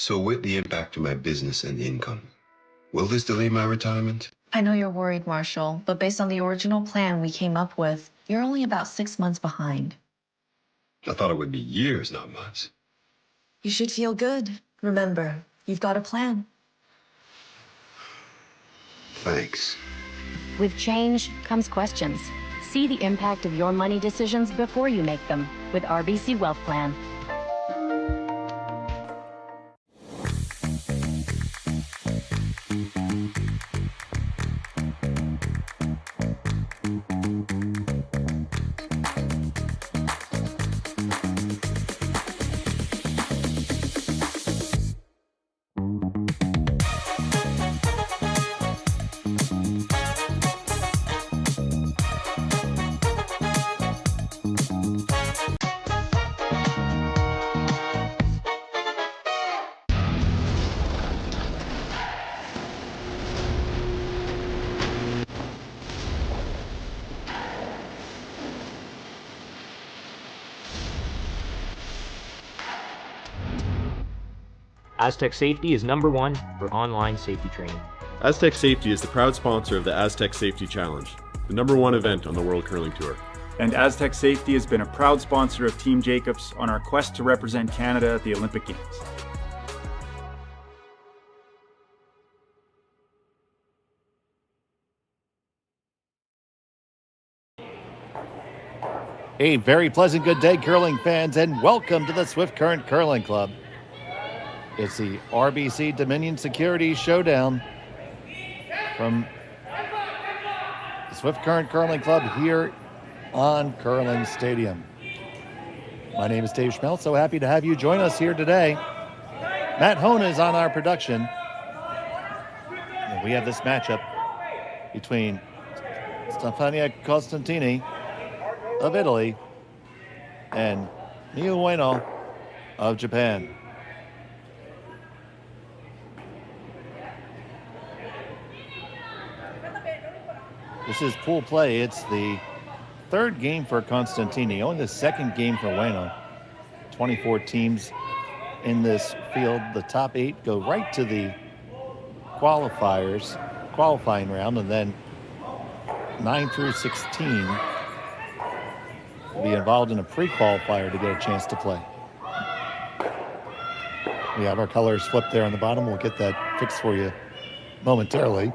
So with the impact to my business and income, will this delay my retirement? I know you're worried, Marshall, but based on the original plan we came up with, you're only about 6 months behind. I thought it would be years, not months. You should feel good. Remember, you've got a plan. Thanks. With change comes questions. See the impact of your money decisions before you make them with RBC Wealth Plan. Aztec Safety is #1 for online safety training. Aztec Safety is the proud sponsor of the Aztec Safety Challenge, the #1 event on the World Curling Tour. And Aztec Safety has been a proud sponsor of Team Jacobs on our quest to represent Canada at the Olympic Games. A very pleasant good day, curling fans, and welcome to the Swift Current Curling Club. It's the RBC Dominion Securities Showdown from the Swift Current Curling Club here on Curling Stadium. My name is Dave Schmeltz, so happy to have you join us here today. Matt Hone is on our production. And we have this matchup between Stefania Constantini of Italy and Miyu Ueno of Japan. This is pool play. It's the third game for Constantini, only the second game for Ueno. 24 teams in this field. The top 8 go right to the qualifying round, and then 9 through 16 will be involved in a pre-qualifier to get a chance to play. We have our colors flipped there on the bottom. We'll get that fixed for you momentarily.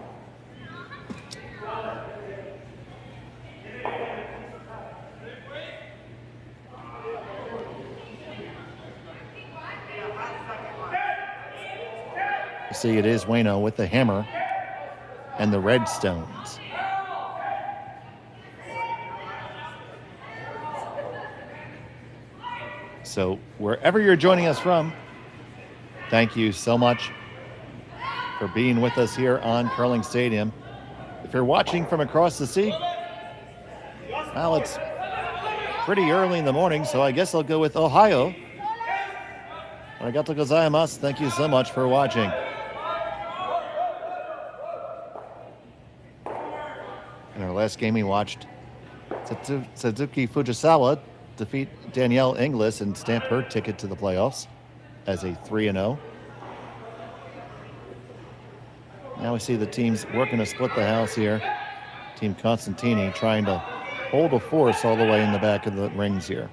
See, it is Ueno with the hammer and the red stones. So wherever you're joining us from, thank you so much for being with us here on Curling Stadium. If you're watching from across the sea, well, it's pretty early in the morning, so I guess I'll go with Ohio. Arigato gozaimasu. Thank you so much for watching. In our last game, we watched Suzuki Fujisawa defeat Danielle Inglis and stamp her ticket to the playoffs as a 3-0. Now we see the teams working to split the house here. Team Constantini trying to hold a force all the way in the back of the rings here.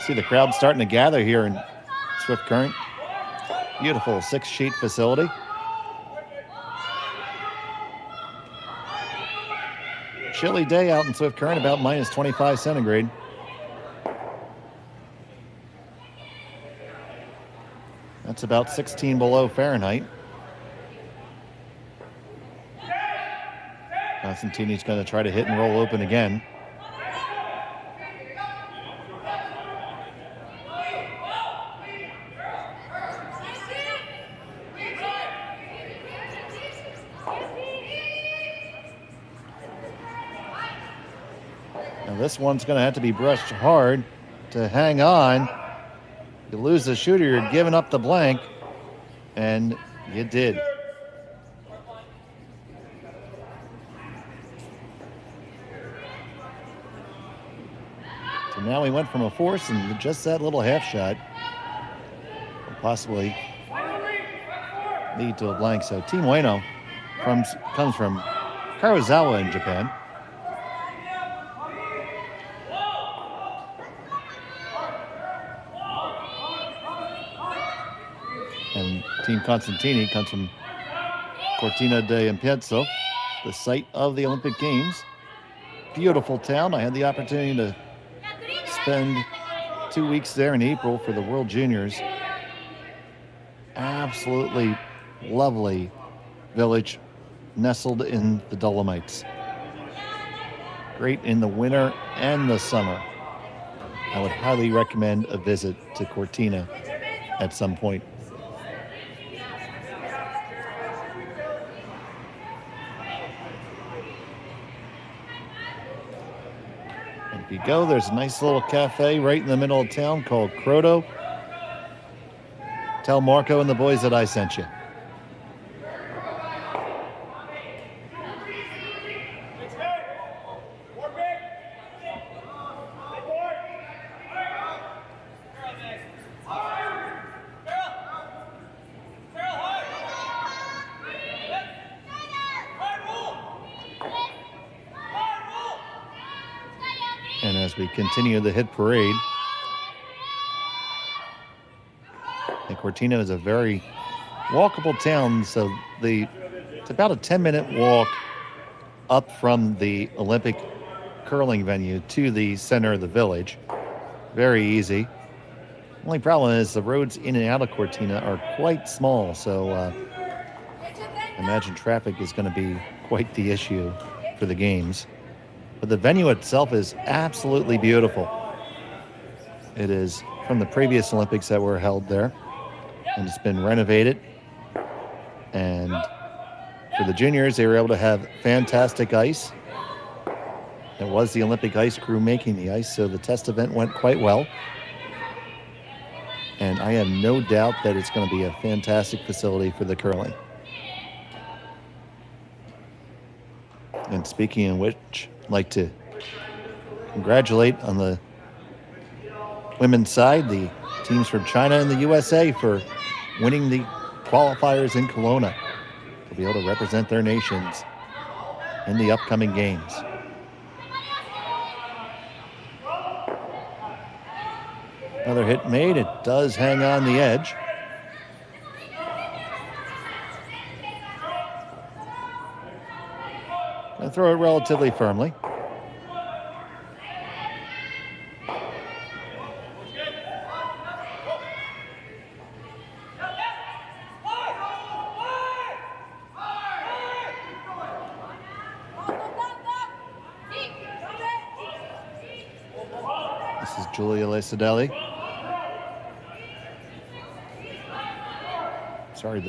See the crowd starting to gather here in Swift Current. Beautiful 6-sheet facility. Chilly day out in Swift Current, about minus 25 centigrade. That's about 16 below Fahrenheit. Constantini's going to try to hit and roll open again. This one's going to have to be brushed hard to hang on. You lose the shooter, you're giving up the blank, and you did. now we went from a force, and just that little half shot will possibly lead to a blank. So Team Ueno comes from Karuizawa in Japan. And Team Constantini comes from Cortina de Impietzo, the site of the Olympic Games. Beautiful town. I had the opportunity to spend 2 weeks there in April for the World Juniors. Absolutely lovely village nestled in the Dolomites. Great in the winter and the summer. I would highly recommend a visit to Cortina at some point. And if you go, there's a nice little cafe right in the middle of town called Croto. Tell Marco and the boys that I sent you. And as we continue the hit parade, and Cortina is a very walkable town, so it's about a 10-minute walk up from the Olympic curling venue to the center of the village. Very easy. Only problem is the roads in and out of Cortina are quite small, so imagine traffic is going to be quite the issue for the games. But the venue itself is absolutely beautiful. It is from the previous Olympics that were held there, and it's been renovated. And for the juniors, they were able to have fantastic ice. It was the Olympic ice crew making the ice, so the test event went quite well. And I have no doubt that it's going to be a fantastic facility for the curling. And speaking of which, I'd like to congratulate on the women's side the teams from China and the USA for winning the qualifiers in Kelowna to be able to represent their nations in the upcoming games. Another hit made. It does hang on the edge. Gonna throw it relatively firmly. This is Julia Lacidelli. Sorry,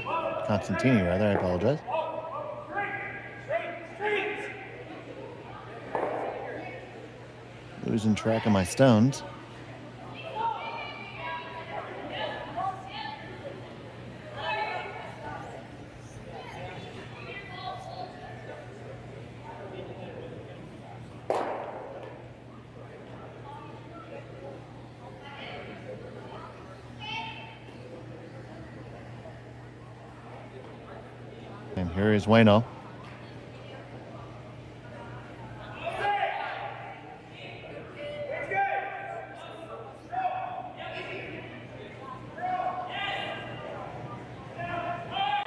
Constantini, rather. I apologize. Losing track of my stones. And here is Ueno.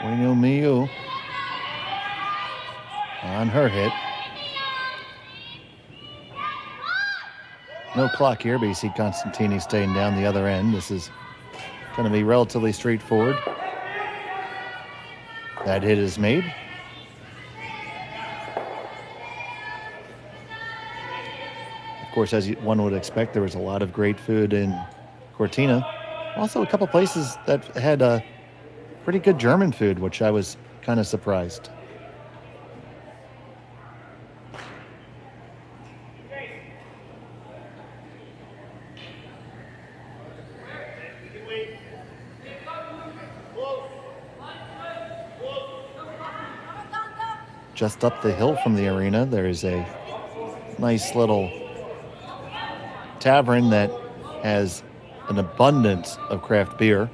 Ueno Miyu on her hit. No clock here, but you see Constantini staying down the other end. This is going to be relatively straightforward. That hit is made. Of course, as one would expect, there was a lot of great food in Cortina. Also, a couple places that had pretty good German food, which I was kind of surprised. Just up the hill from the arena, there is a nice little tavern that has an abundance of craft beer.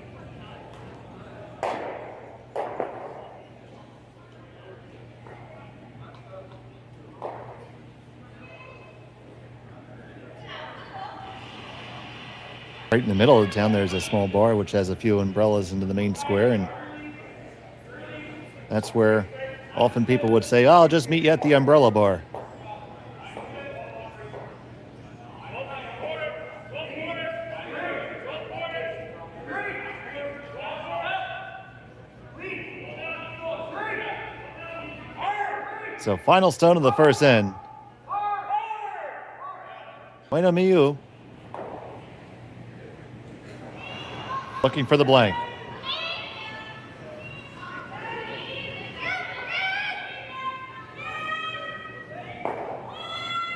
Right in the middle of town, there's a small bar which has a few umbrellas into the main square, and that's where often people would say, "Oh, I'll just meet you at the umbrella bar." So final stone of the first end. Ueno Miyu looking for the blank.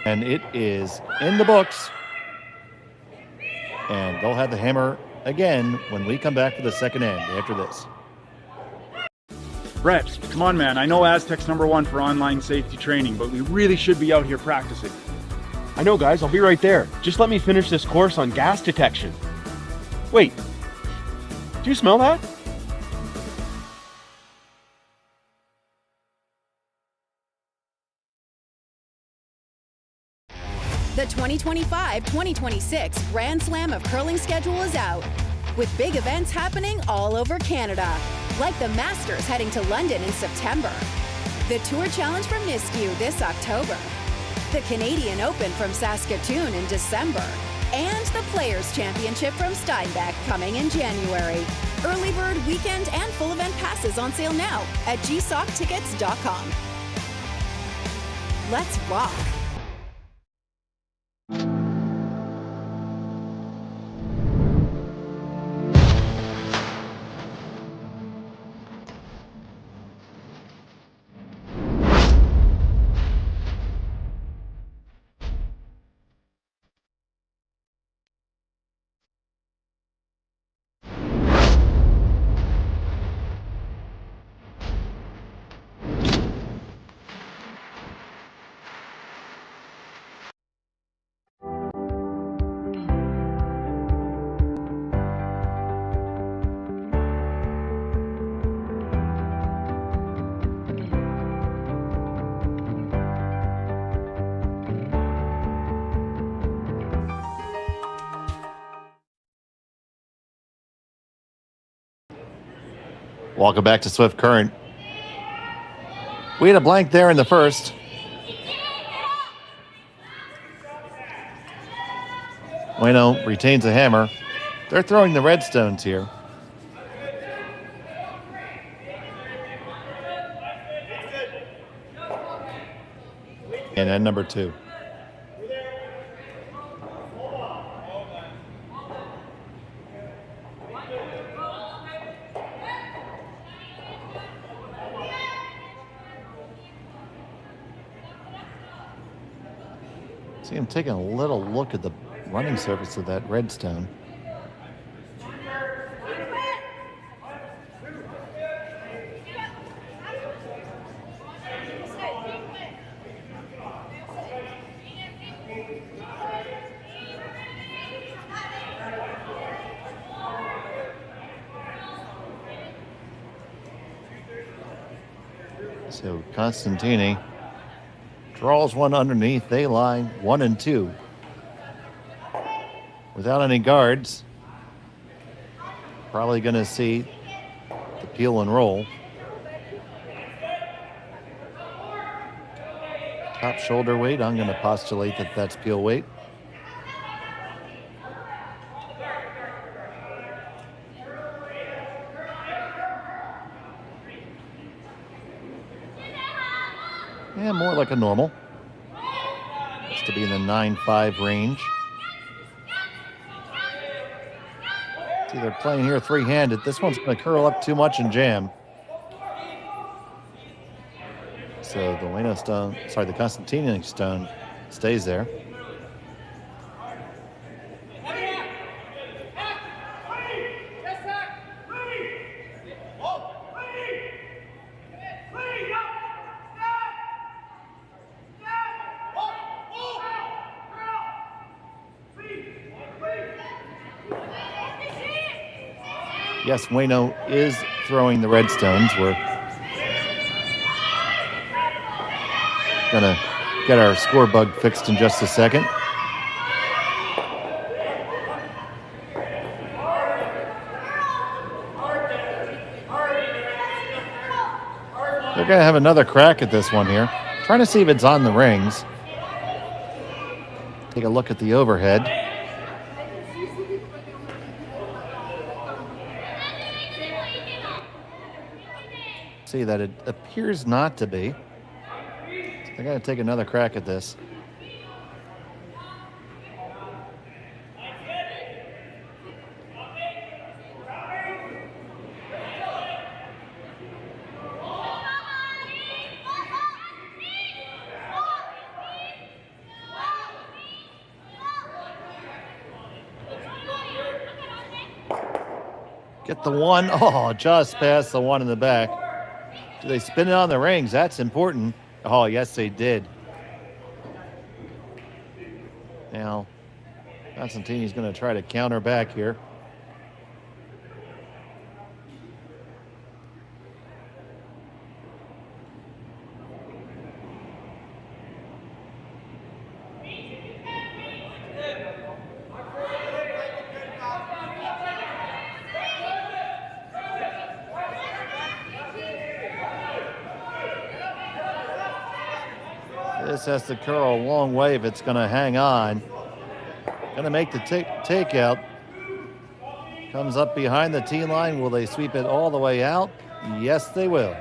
And it is in the books. And they'll have the hammer again when we come back for the second end after this. Brett, come on, man. I know Aztec's #1 for online safety training, but we really should be out here practicing. I know, guys. I'll be right there. Just let me finish this course on gas detection. Wait. Do you smell that? The 2025-2026 Grand Slam of Curling schedule is out, with big events happening all over Canada, like the Masters heading to London in September, the Tour Challenge from Nisku this October, the Canadian Open from Saskatchewan in December, and the Players' Championship from Steinbach coming in January. Early bird weekend and full event passes on sale now at gsoctickets.com. Let's rock. Welcome back to Swift Current. We had a blank there in the first. Ueno retains a hammer. They're throwing the red stones here. And then number 2. See him taking a little look at the running surface of that redstone. So Constantini draws one underneath. They lie 1 and 2. Without any guards. Probably going to see the peel and roll. Top shoulder weight. I'm going to postulate that that's peel weight. Yeah, more like a normal. It's to be in the 9-5 range. See, they're playing here three-handed. This one's going to curl up too much and jam. So the Ueno stone, sorry, the Constantini stone stays there. Yes, Ueno is throwing the Redstones. We're going to get our score bug fixed in just a second. They're going to have another crack at this one here. Trying to see if it's on the rings. Take a look at the overhead. See that it appears not to be. So they're going to take another crack at this. Get the one. Oh, just past the one in the back. Do they spin it on the rings? That's important. Oh, yes, they did. Now, Constantini's going to try to counter back here. This has to curl a long way if it's going to hang on. Going to make the takeout. Comes up behind the tee line. Will they sweep it all the way out? Yes, they will.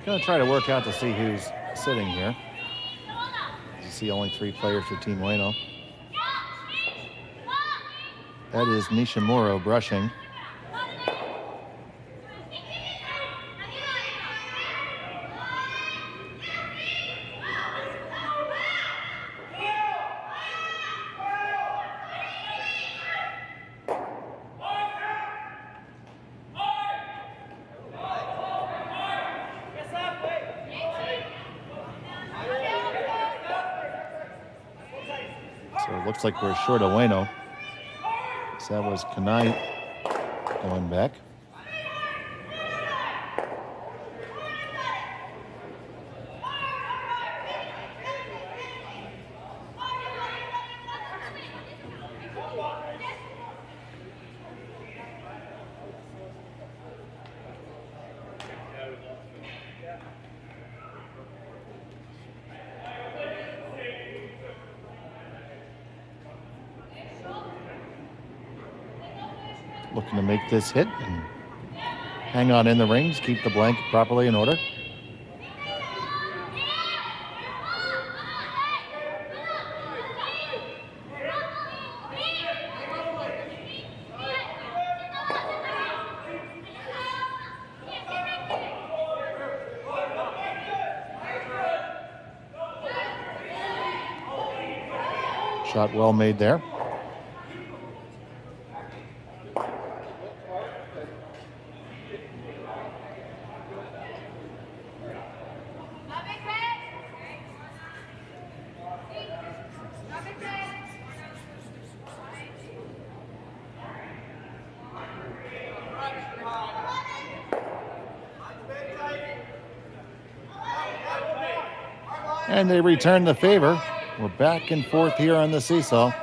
Going to try to work out to see who's sitting here. You see only 3 players for Team Ueno. That is Nishimuro brushing. So it looks like we're short of Ueno. So that was Kanai going back. Looking to make this hit and hang on in the rings, keep the blanket properly in order. Shot well made there. And they return the favor. We're back and forth here on the seesaw.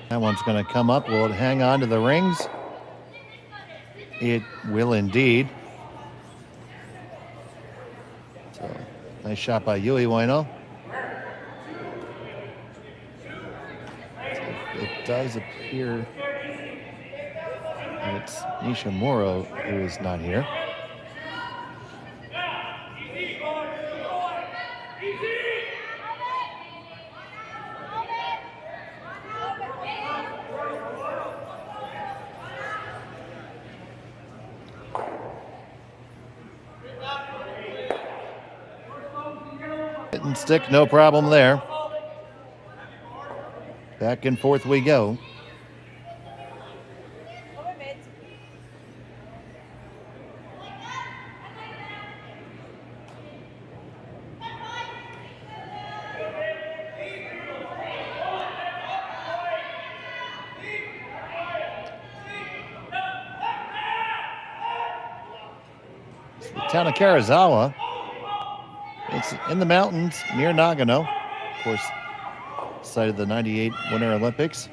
That one's going to come up. Will it hang on to the rings? It will indeed. So, nice shot by Miyu Ueno. It does appear that it's Nishimuro who is not here. Hit and stick, no problem there. Back and forth we go. The town of Karuizawa. It's in the mountains near Nagano. Of course, site of the '98 Winter Olympics.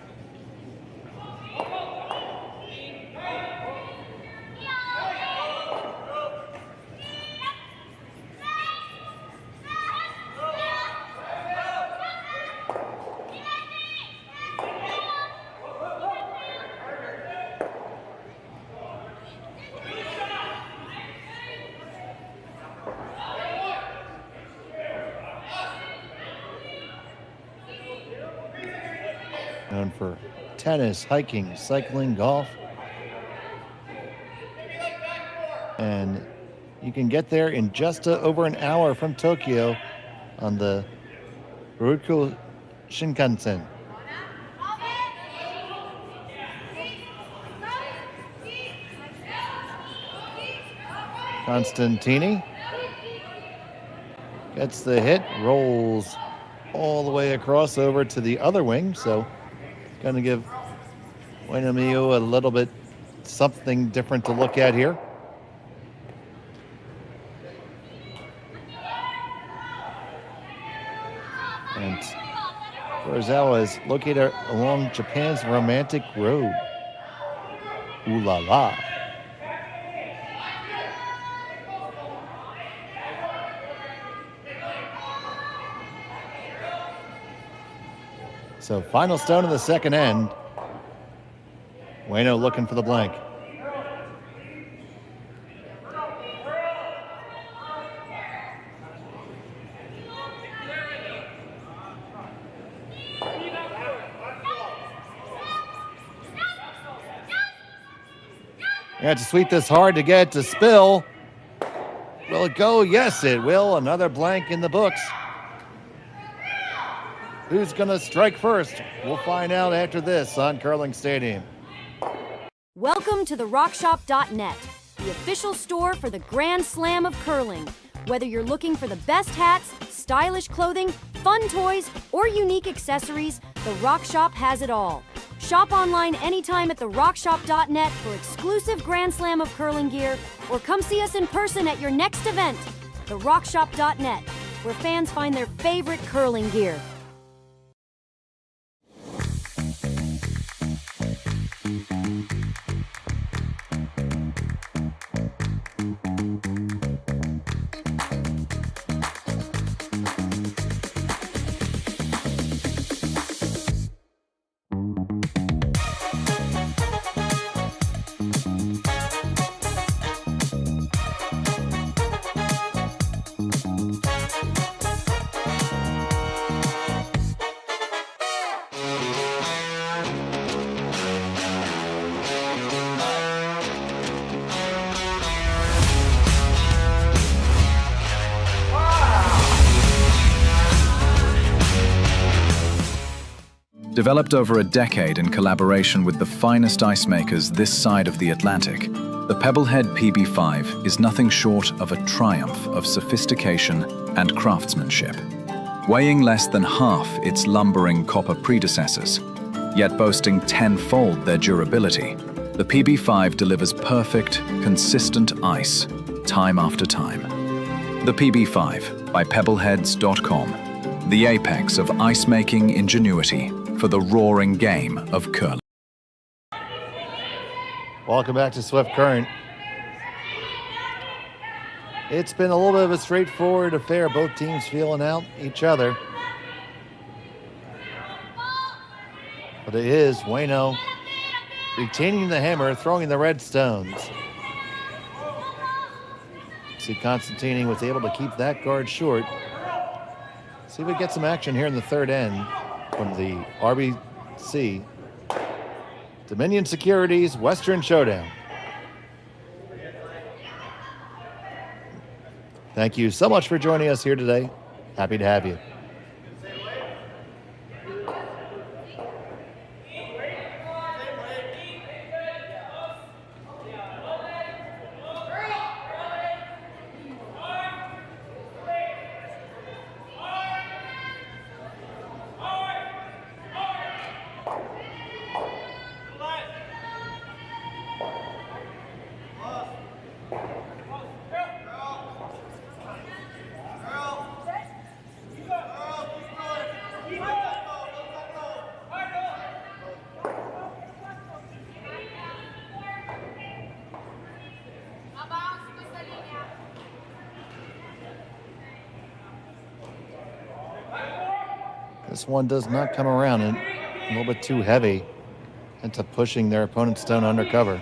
Known for tennis, hiking, cycling, golf. And you can get there in just over an hour from Tokyo on the Ryukyu Shinkansen. Constantini gets the hit, rolls all the way across over to the other wing, so going to give Miyu a little bit something different to look at here. And Karuizawa is located along Japan's romantic road. Ooh la la. So final stone of the second end. Ueno looking for the blank. You have to sweep this hard to get it to spill. Will it go? Yes, it will. Another blank in the books. Who's going to strike first? We'll find out after this on Curling Stadium. Welcome to the RockShop.net, the official store for the Grand Slam of curling. Whether you're looking for the best hats, stylish clothing, fun toys, or unique accessories, the RockShop has it all. Shop online anytime at the RockShop.net for exclusive Grand Slam of curling gear, or come see us in person at your next event. The RockShop.net, where fans find their favorite curling gear. Developed over a decade in collaboration with the finest ice makers this side of the Atlantic, the Pebblehead PB5 is nothing short of a triumph of sophistication and craftsmanship. Weighing less than half its lumbering copper predecessors, yet boasting tenfold their durability, the PB5 delivers perfect, consistent ice, time after time. The PB5 by Pebbleheads.com, the apex of ice-making ingenuity for the roaring game of curling. Welcome back to Swift Current. It's been a little bit of a straightforward affair. Both teams feeling out each other. But it is Ueno retaining the hammer, throwing the red stones. See, Constantini was able to keep that guard short. See if we get some action here in the third end from the RBC Dominion Securities Western Showdown. Thank you so much for joining us here today. Happy to have you. This one does not come around, and a little bit too heavy into pushing their opponent's stone undercover.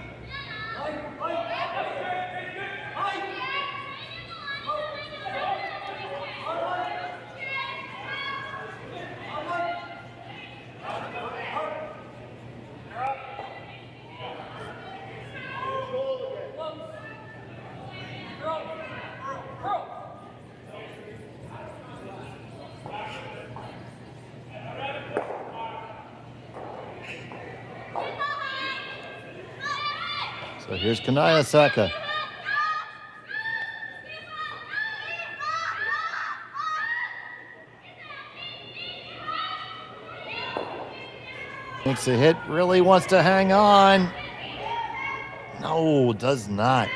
So here's Karuizawa. Makes a hit, really wants to hang on. No, does not.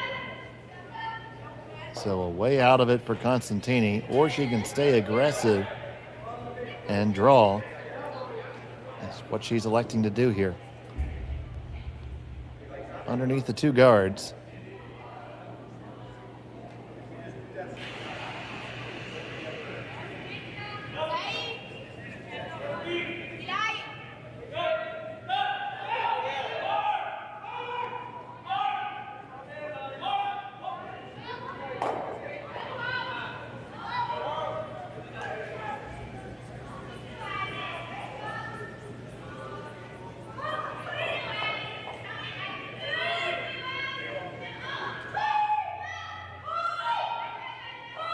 So a way out of it for Constantini, or she can stay aggressive and draw. That's what she's electing to do here. Underneath the two guards.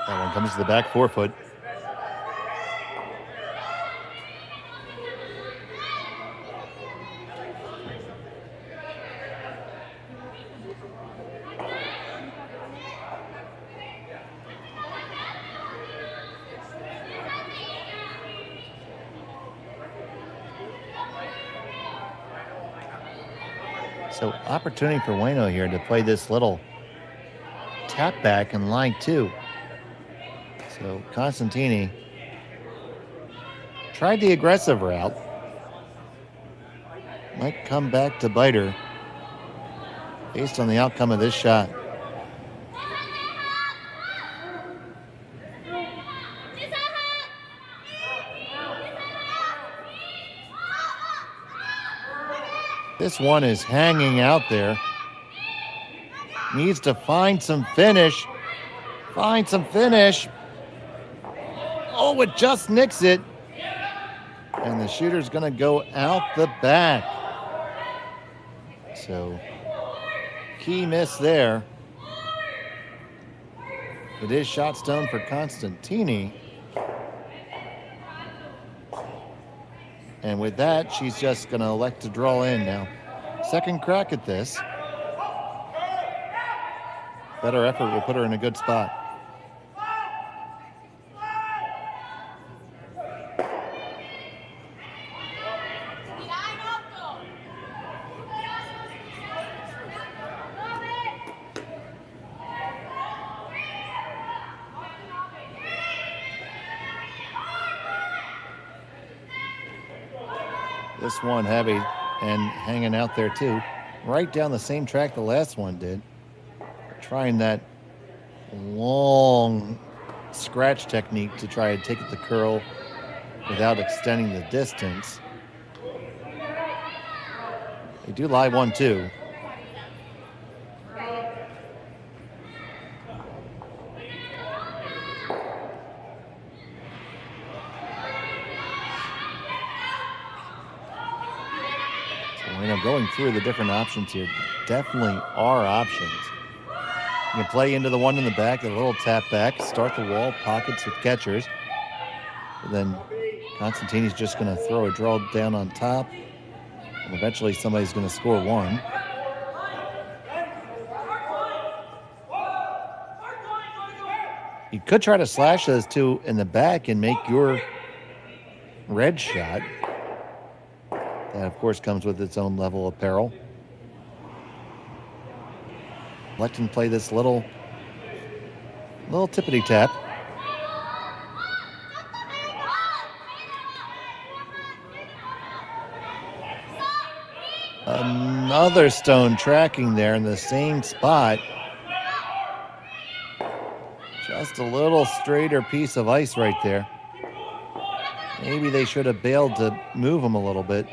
That one comes to the back forefoot. So opportunity for Ueno here to play this little tap back in line two. So Constantini tried the aggressive route. Might come back to bite her based on the outcome of this shot. This one is hanging out there. Needs to find some finish. Find some finish. Oh, it just nicks it. And the shooter's going to go out the back. So, key miss there. It is shot stone for Constantini. And with that, she's just going to elect to draw in now. Second crack at this. Better effort will put her in a good spot. This one heavy and hanging out there too. Right down the same track the last one did. Trying that long scratch technique to try to take the curl without extending the distance. They do live 1-2. Going through the different options here, definitely are options. You can play into the one in the back, a little tap back, start the wall, pockets with catchers. But then Constantini's just going to throw a draw down on top, and eventually somebody's going to score one. You could try to slash those two in the back and make your red shot. That, of course, comes with its own level of peril. Let him play this little tippity tap. Another stone tracking there in the same spot. Just a little straighter piece of ice right there. Maybe they should have bailed to move him a little bit.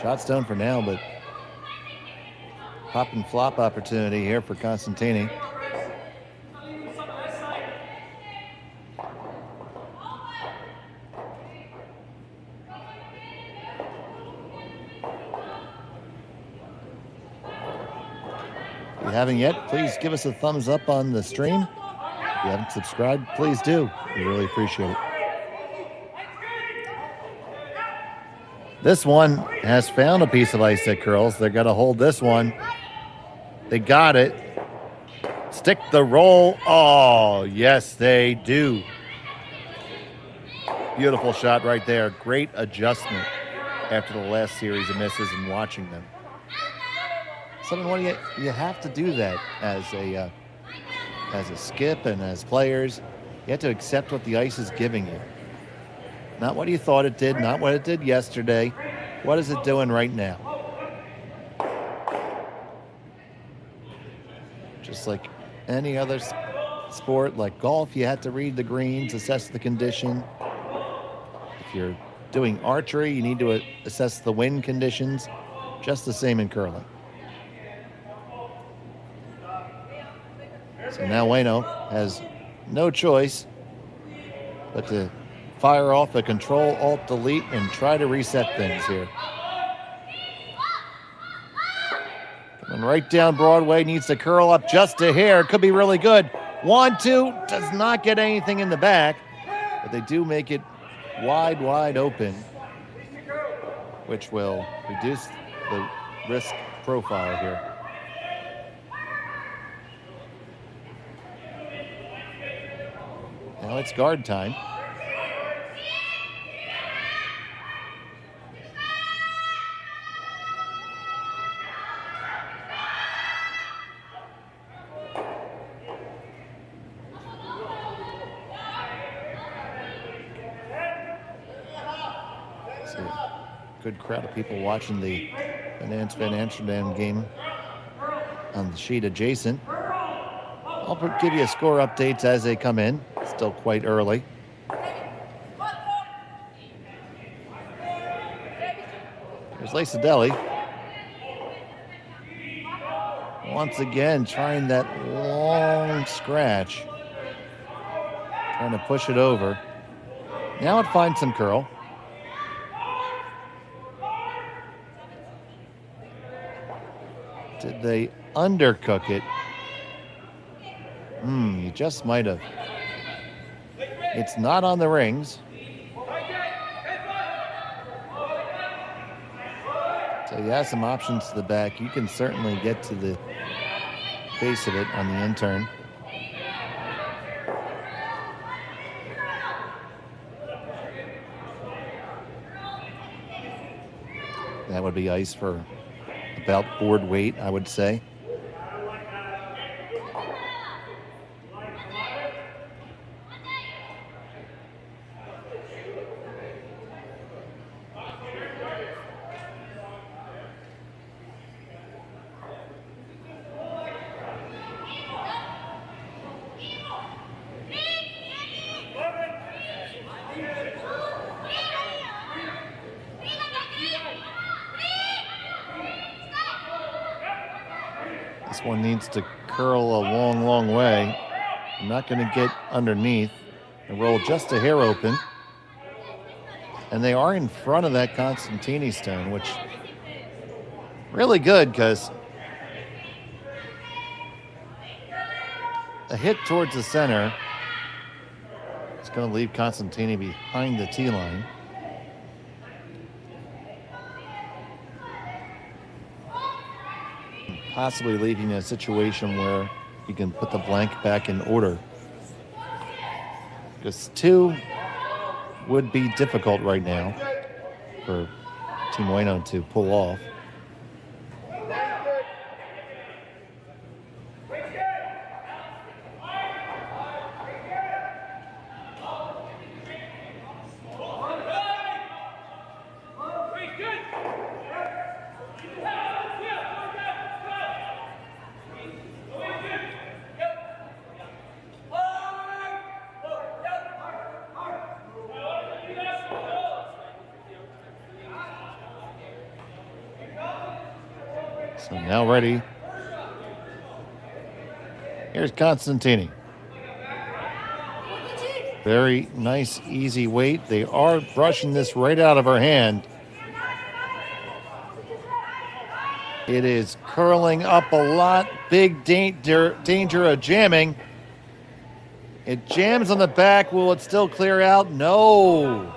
Shot stone for now, but pop and flop opportunity here for Constantini. If you haven't yet, please give us a thumbs up on the stream. If you haven't subscribed, please do. We really appreciate it. This one has found a piece of ice that curls. They're going to hold this one. They got it. Stick the roll. Oh, yes, they do. Beautiful shot right there. Great adjustment after the last series of misses and watching them. 7-1, you have to do that as a skip and as players. You have to accept what the ice is giving you. Not what you thought it did, not what it did yesterday. What is it doing right now? Just like any other sport, like golf, you had to read the greens, assess the condition. If you're doing archery, you need to assess the wind conditions. Just the same in curling. So now Ueno has no choice but to fire off a Control-Alt-Delete and try to reset things here. Coming right down Broadway, needs to curl up just a hair. Could be really good. 1-2, does not get anything in the back, but they do make it wide open, which will reduce the risk profile here. Now it's guard time. Good crowd of people watching the Van Amsterdam game on the sheet adjacent. I'll give you score updates as they come in. Still quite early. There's Lacedelli. Once again, trying that long scratch. Trying to push it over. Now it finds some curl. Did they undercook it? You just might have. It's not on the rings. So you have some options to the back. You can certainly get to the face of it on the in-turn. That would be ice for about board weight, I would say. This one needs to curl a long, long way. I'm not going to get underneath and roll just a hair open. And they are in front of that Constantini stone, which really good because a hit towards the center is going to leave Constantini behind the tee line. Possibly leaving a situation where you can put the blank back in order. Because 2 would be difficult right now for Team Ueno to pull off. So now ready. Here's Constantini. Very nice, easy weight. They are brushing this right out of her hand. It is curling up a lot. Big danger of jamming. It jams on the back. Will it still clear out? No.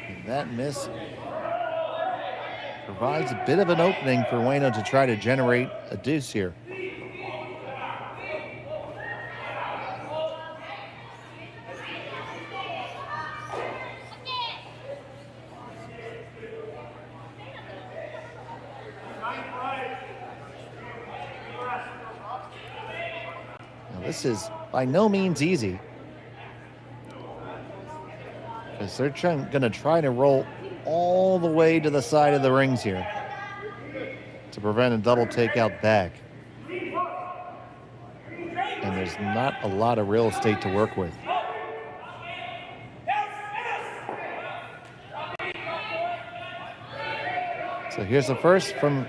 And that miss provides a bit of an opening for Ueno to try to generate a deuce here. Now this is by no means easy, because they're going to try to roll all the way to the side of the rings here to prevent a double takeout back. And there's not a lot of real estate to work with. So here's the first from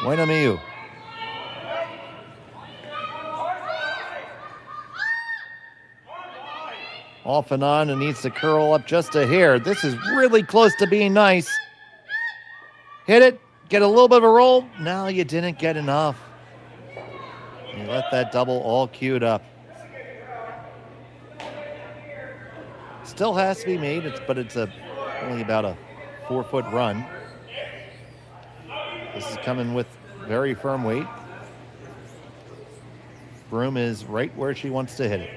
Ueno Miyu. Off and on, and needs to curl up just a hair. This is really close to being nice. Hit it, get a little bit of a roll. No, you didn't get enough. You let that double all queued up. Still has to be made, but it's only about a 4-foot run. This is coming with very firm weight. Broom is right where she wants to hit it.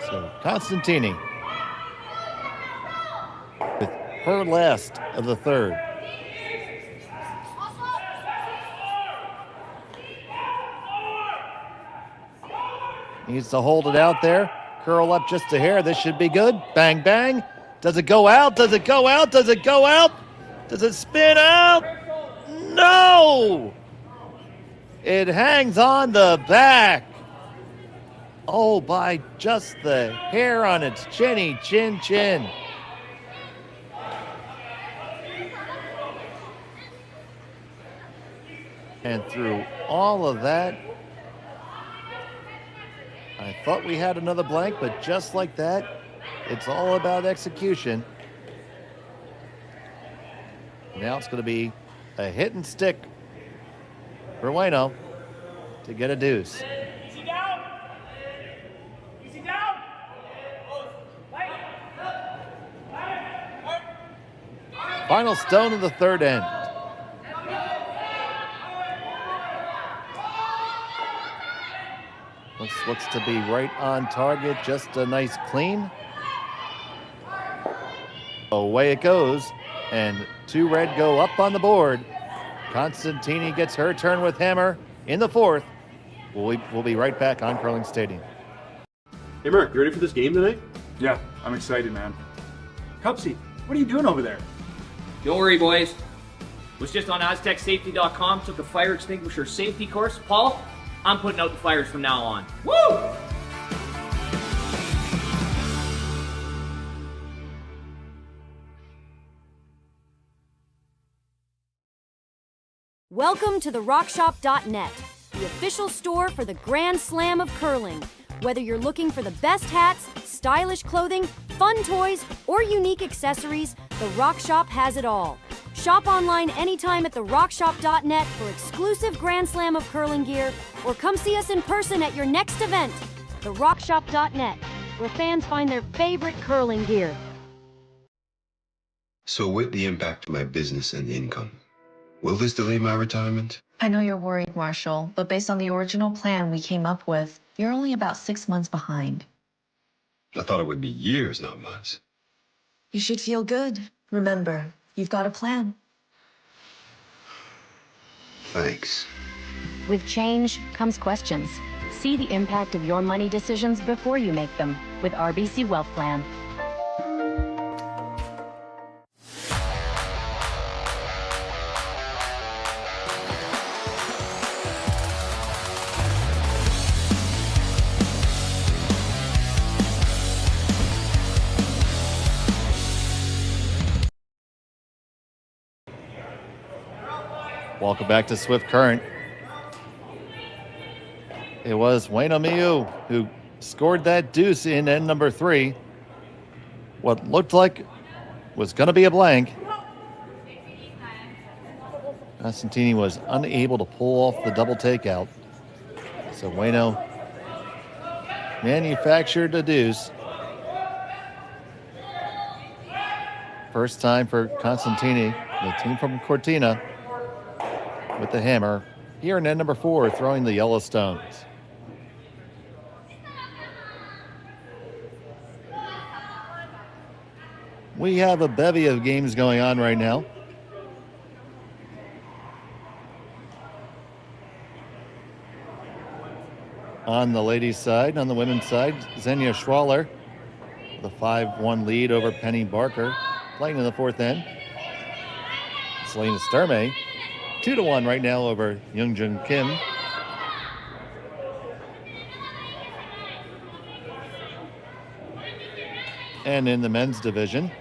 So Constantini with her last of the third. Needs to hold it out there. Curl up just a hair. This should be good. Bang, bang. Does it go out? Does it go out? Does it go out? Does it spin out? No! It hangs on the back. Oh, by just the hair on its chinny chin. And through all of that, I thought we had another blank, but just like that, it's all about execution. Now it's going to be a hit and stick for Ueno to get a deuce. Final stone of the third end. Looks to be right on target. Just a nice clean. away it goes. And 2 red go up on the board. Constantini gets her turn with hammer in the 4th. We'll be right back on Curling Stadium. Hey Mark, you ready for this game tonight? Yeah, I'm excited, man. Cupsy, what are you doing over there? Don't worry, boys. Was just on AztecSafety.com, took a fire extinguisher safety course. Paul, I'm putting out the fires from now on. Woo! Welcome to the RockShop.net, the official store for the Grand Slam of curling. Whether you're looking for the best hats, stylish clothing, fun toys, or unique accessories, the Rock Shop has it all. Shop online anytime at therockshop.net for exclusive Grand Slam of curling gear, or come see us in person at your next event. TheRockShop.net, where fans find their favorite curling gear. So with the impact to my business and income, will this delay my retirement? I know you're worried, Marshall, but based on the original plan we came up with, you're only about 6 months behind. I thought it would be years, not months. You should feel good. Remember, you've got a plan. Thanks. With change comes questions. See the impact of your money decisions before you make them with RBC Wealth Plan. Welcome back to Swift Current. It was Ueno Miyu who scored that deuce in end number 3. What looked like was going to be a blank. Constantini was unable to pull off the double takeout. So Ueno manufactured a deuce. First time for Constantini, the team from Cortina, with the hammer. Here in end number 4, throwing the Yellowstones. We have a bevy of games going on right now. On the ladies' side, on the women's side, Xenia Schwaller with a 5-1 lead over Penny Barker, playing in the 4th end. Selena Sturmey 2-1 right now over Youngjun Kim. And in the men's division,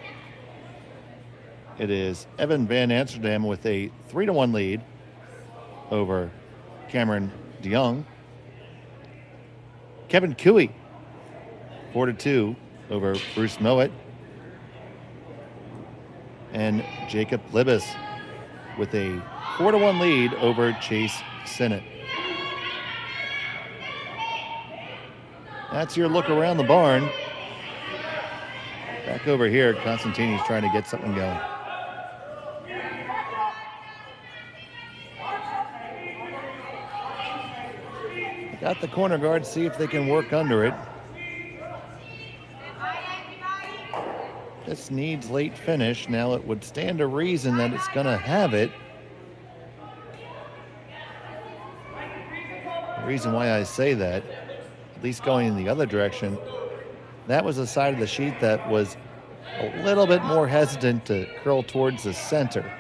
it is Evan Van Amsterdam with a 3-1 lead over Cameron DeYoung. Kevin Cooey 4-2 over Bruce Mowat. And Jacob Libas with a 4-1 lead over Chase Sinnott. That's your look around the barn. Back over here, Constantini's trying to get something going. Got the corner guard, see if they can work under it. This needs late finish. Now it would stand to reason that it's going to have it. The reason why I say that, at least going in the other direction, that was a side of the sheet that was a little bit more hesitant to curl towards the center.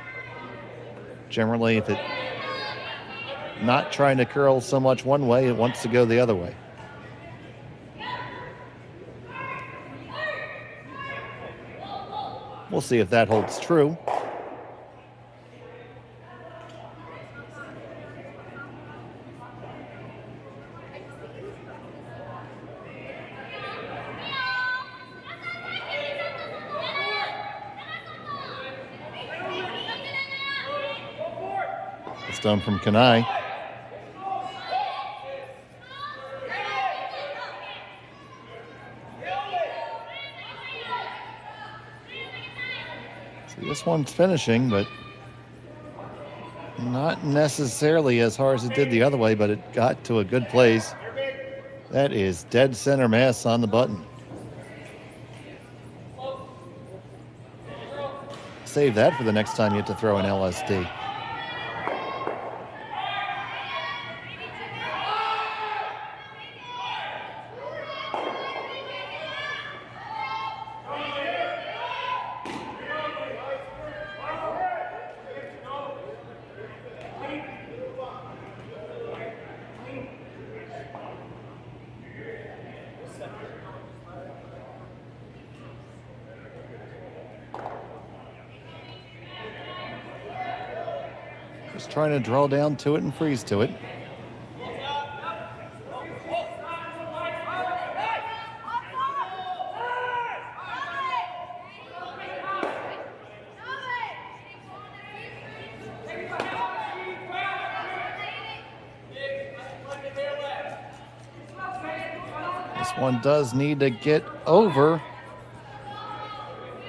Generally, if it not trying to curl so much one way, it wants to go the other way. We'll see if that holds true. It's done from Kanai. This one's finishing, but not necessarily as hard as it did the other way, but it got to a good place. That is dead center mass on the button. save that for the next time you have to throw an LSD. Just trying to draw down to it and freeze to it. This one does need to get over.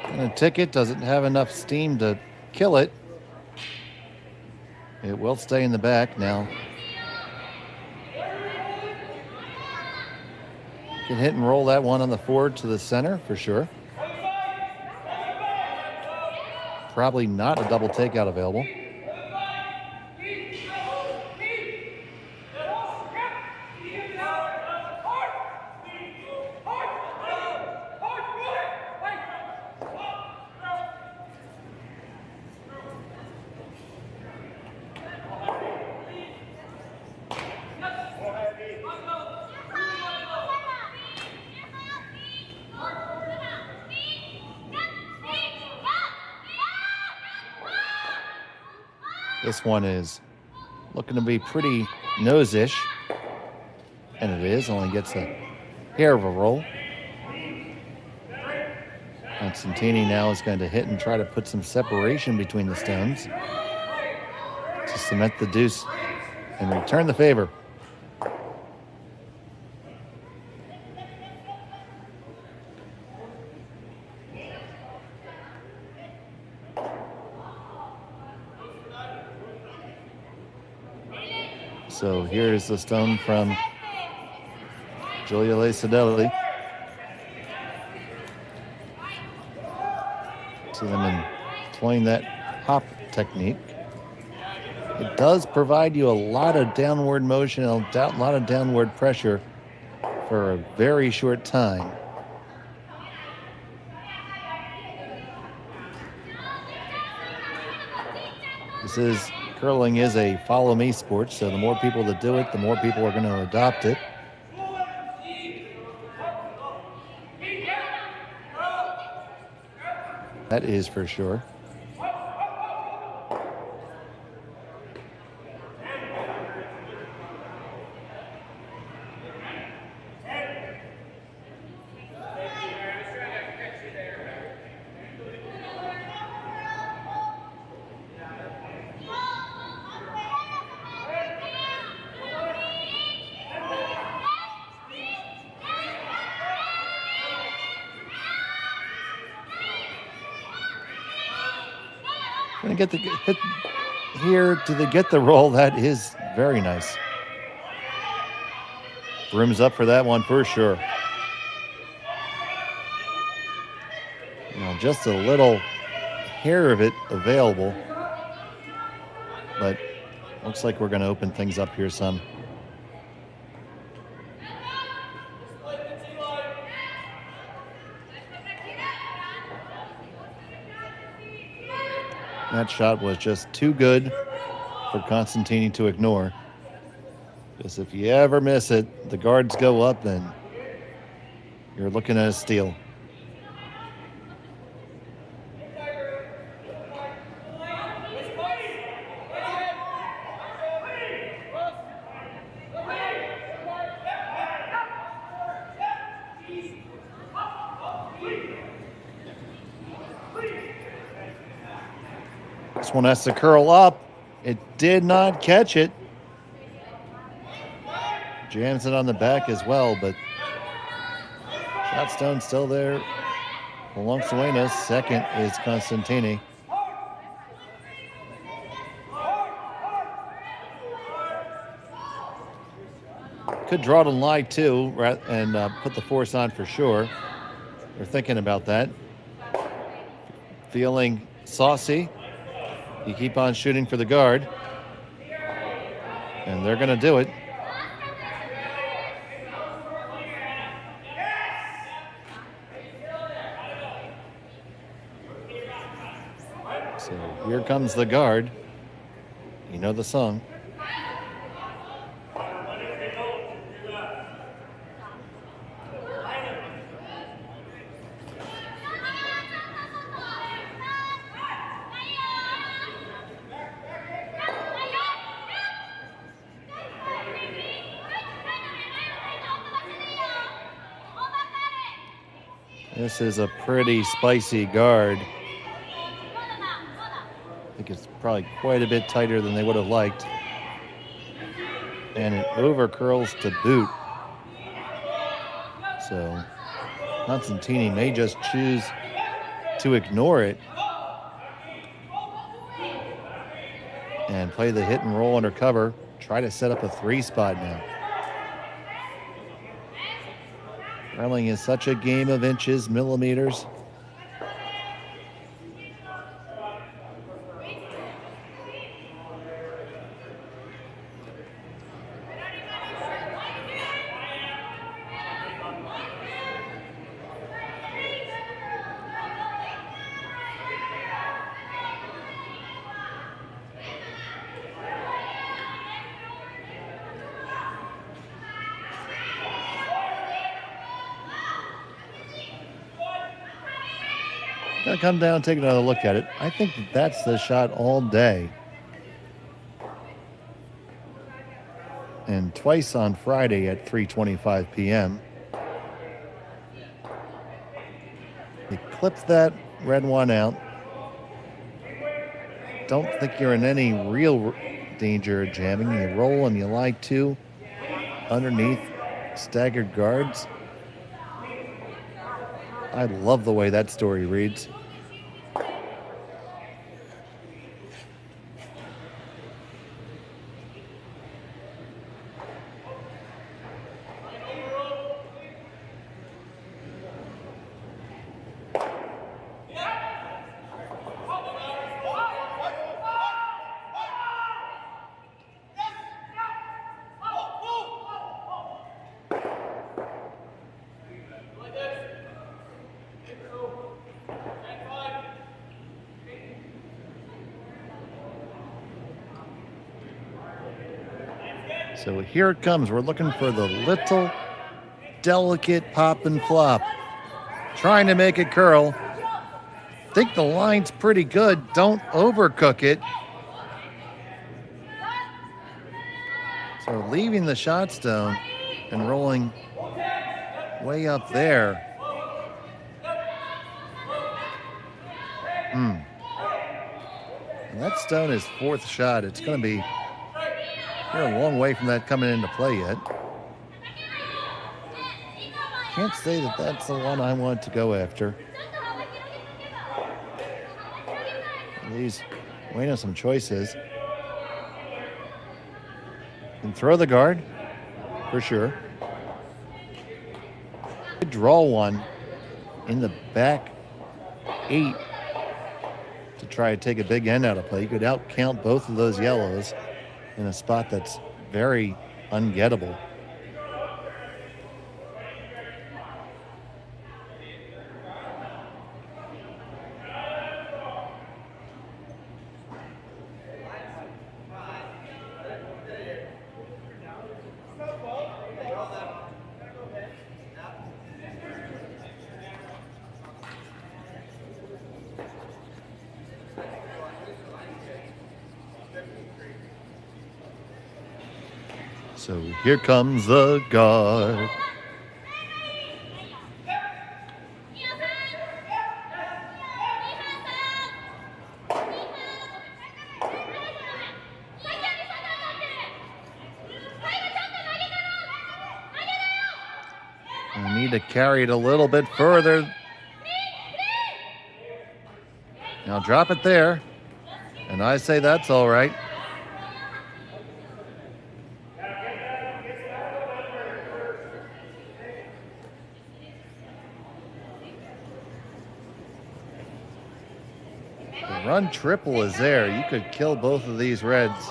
And the ticket doesn't have enough steam to kill it. It will stay in the back now. Can hit and roll that one on the forward to the center for sure. Probably not a double takeout available. This one is looking to be pretty nose-ish, and it is, only gets a hair of a roll. Constantini now is going to hit and try to put some separation between the stones to cement the deuce and return the favor. So here's the stone from Giulia Lacidelli. See them employing that hop technique. It does provide you a lot of downward motion, a lot of downward pressure for a very short time. Curling is a follow me sport, so the more people that do it, the more people are going to adopt it. That is for sure. Going to get the hit here to get the roll. That is very nice. Room's up for that one for sure. Now, just a little hair of it available, but looks like we're going to open things up here some. That shot was just too good for Constantini to ignore. Because if you ever miss it, the guards go up and you're looking at a steal. This one has to curl up. It did not catch it. Jams it on the back as well, but shot stone still there. Belongs to Ueno. Second is Constantini. Could draw to lie too, and put the force on for sure. We're thinking about that. Feeling saucy. You keep on shooting for the guard. And they're going to do it. So here comes the guard. You know the song. This is a pretty spicy guard. I think it's probably quite a bit tighter than they would have liked. And it over curls to boot. So Constantini may just choose to ignore it and play the hit and roll under cover. Try to set up a 3 spot now. Curling is such a game of inches, millimeters. Gonna come down and take another look at it. I think that's the shot all day. And twice on Friday at 3:25 p.m. You clip that red one out. Don't think you're in any real danger of jamming. You roll and you lie 2 underneath staggered guards. I love the way that story reads. So here it comes. We're looking for the little delicate pop and flop. Trying to make it curl. Think the line's pretty good. Don't overcook it. So leaving the shot stone and rolling way up there. And that stone is 4th shot. It's going to be, we're a long way from that coming into play yet. Can't say that that's the one I want to go after. These Ueno some choices. Can throw the guard, for sure. Draw one in the back 8 to try to take a big end out of play. You could out count both of those yellows in a spot that's very ungettable. So here comes the guard. I need to carry it a little bit further. Now drop it there. And I say that's all right. The run triple is there. You could kill both of these Reds.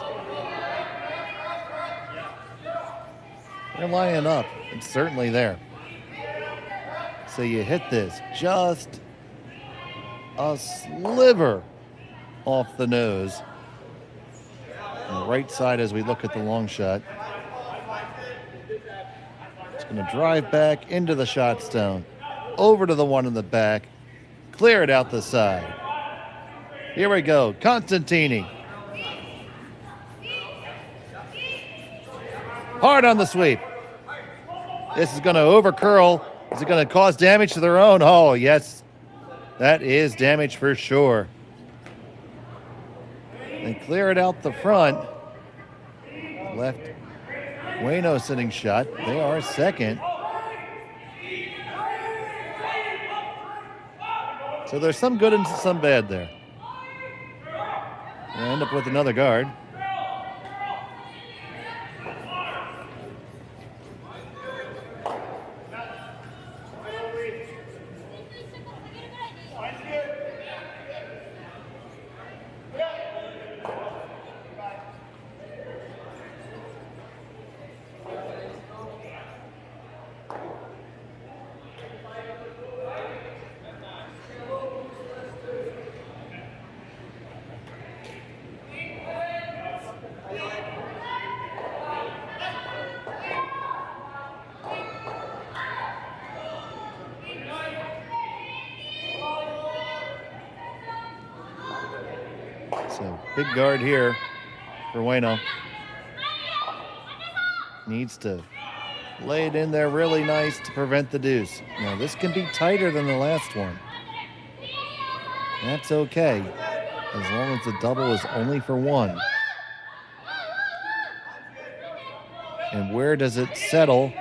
They're lining up. It's certainly there. So you hit this just a sliver off the nose. On the right side as we look at the long shot. It's going to drive back into the shot stone. Over to the one in the back. Clear it out the side. Here we go. Constantini. Hard on the sweep. This is going to over curl. Is it going to cause damage to their own? Oh, yes. That is damage for sure. They clear it out the front. Left Ueno sitting shot. They are second. So there's some good and some bad there. They end up with another guard. So big guard here for Ueno. Needs to lay it in there really nice to prevent the deuce. Now this can be tighter than the last one. That's okay, as long as the double is only for one. And where does it settle?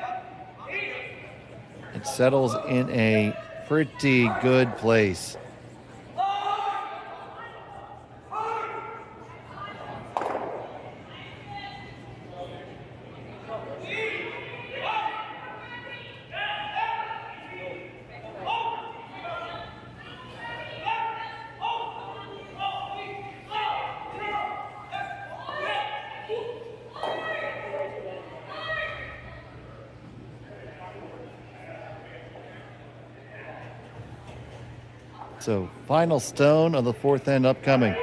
It settles in a pretty good place. So final stone of the fourth end upcoming.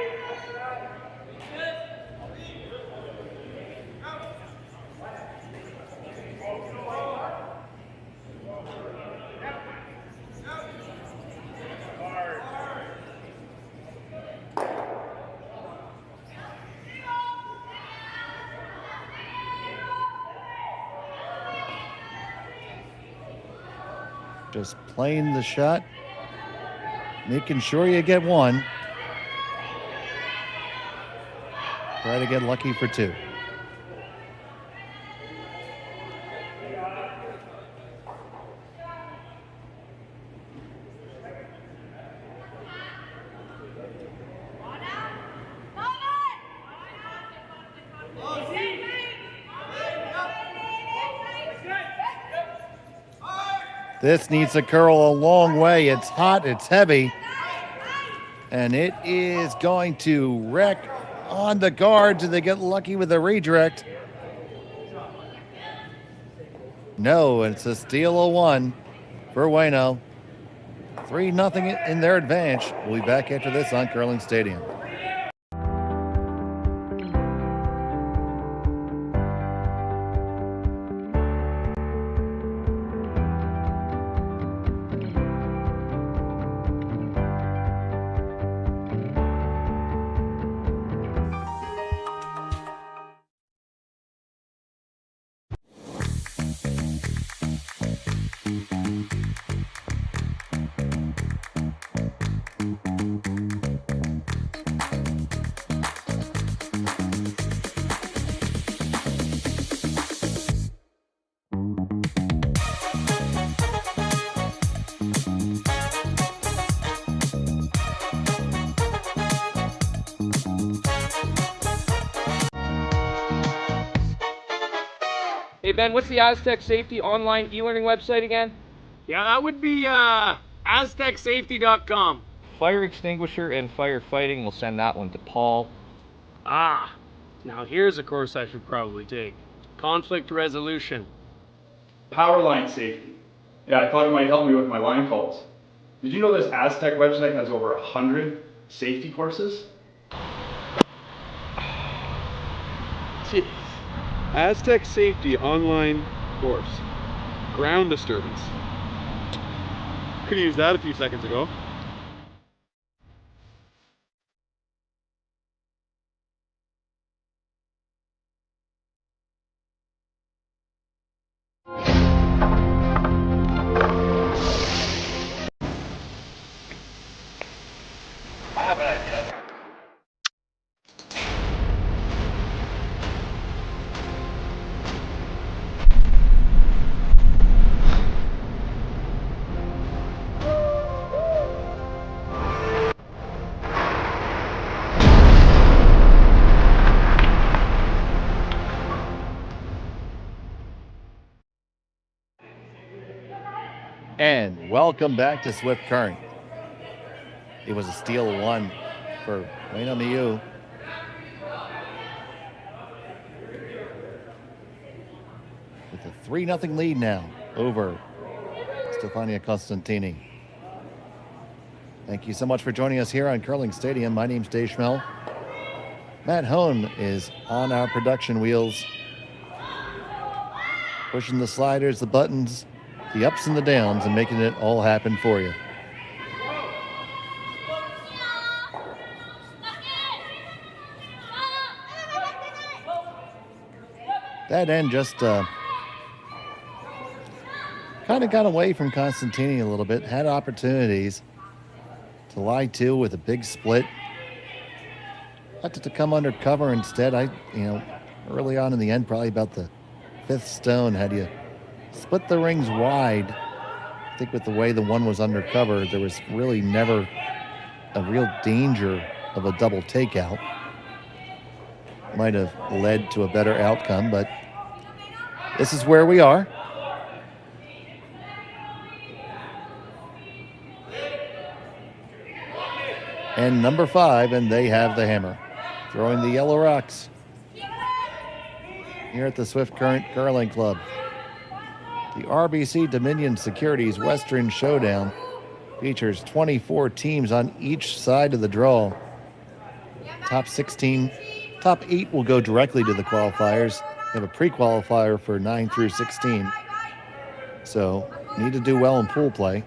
Just playing the shot. Making sure you get one. Try to get lucky for two. This needs to curl a long way. It's hot, it's heavy. And it is going to wreck on the guard. Do they get lucky with the redirect? No, it's a steal of one for Ueno. 3-0 in their advantage. We'll be back after this on Curling Stadium. Hey Ben, what's the Aztec Safety online e-learning website again? Yeah, that would be aztecsafety.com. fire extinguisher and firefighting, we'll send that one to Paul. Ah, now here's a course I should probably take. Conflict resolution. Power line safety. Yeah, I thought it might help me with my line calls. Did you know this Aztec website has over 100 safety courses? Jeez. Aztec Safety online course. Ground disturbance. Could have used that a few seconds ago. And welcome back to Swift Current. It was a steal of one for Ueno Miyu. With a 3-0 lead now over Stefania Constantini. Thank you so much for joining us here on Curling Stadium. My name's Dave Schmel. Matt Hone is on our production wheels, pushing the sliders, the buttons, the ups and the downs, and making it all happen for you. That end just kind of got away from Constantini a little bit, had opportunities to lie to with a big split. Elected to come under cover instead. Early on in the end, probably about the 5th stone, had you split the rings wide. I think with the way the one was undercover, there was really never a real danger of a double takeout. Might have led to a better outcome, but this is where we are. And number 5, and they have the hammer. Throwing the yellow rocks here at the Swift Current Curling Club. The RBC Dominion Securities Western Showdown features 24 teams on each side of the draw. Top 8 will go directly to the qualifiers. They have a pre-qualifier for 9 through 16. So need to do well in pool play,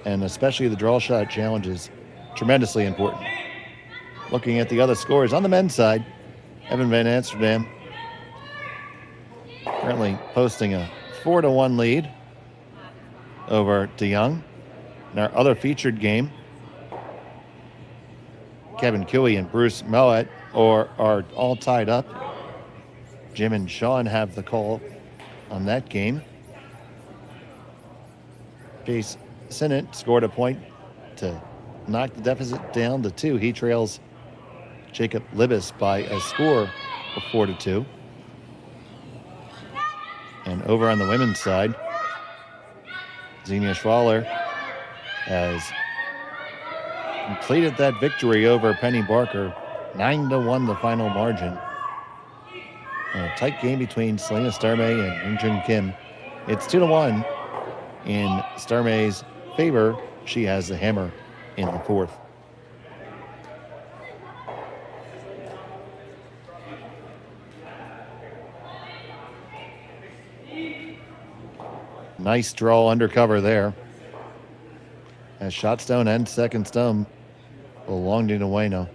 and especially the draw shot challenge is tremendously important. Looking at the other scores on the men's side, Evan Van Amsterdam currently posting a 4-1 lead over De Jong. In our other featured game, Kevin Cooey and Bruce Moet are all tied up. Jim and Sean have the call on that game. Jace Sinnott scored a point to knock the deficit down to 2. He trails Jacob Libis by a score of 4-2. And over on the women's side, Xenia Schwaller has completed that victory over Penny Barker. 9-1 the final margin. And a tight game between Selena Starmay and Yungjun Kim. It's 2-1 in Starmay's favor. She has the hammer in the 4th. Nice draw undercover there, as shot stone and second stone belong to Ueno.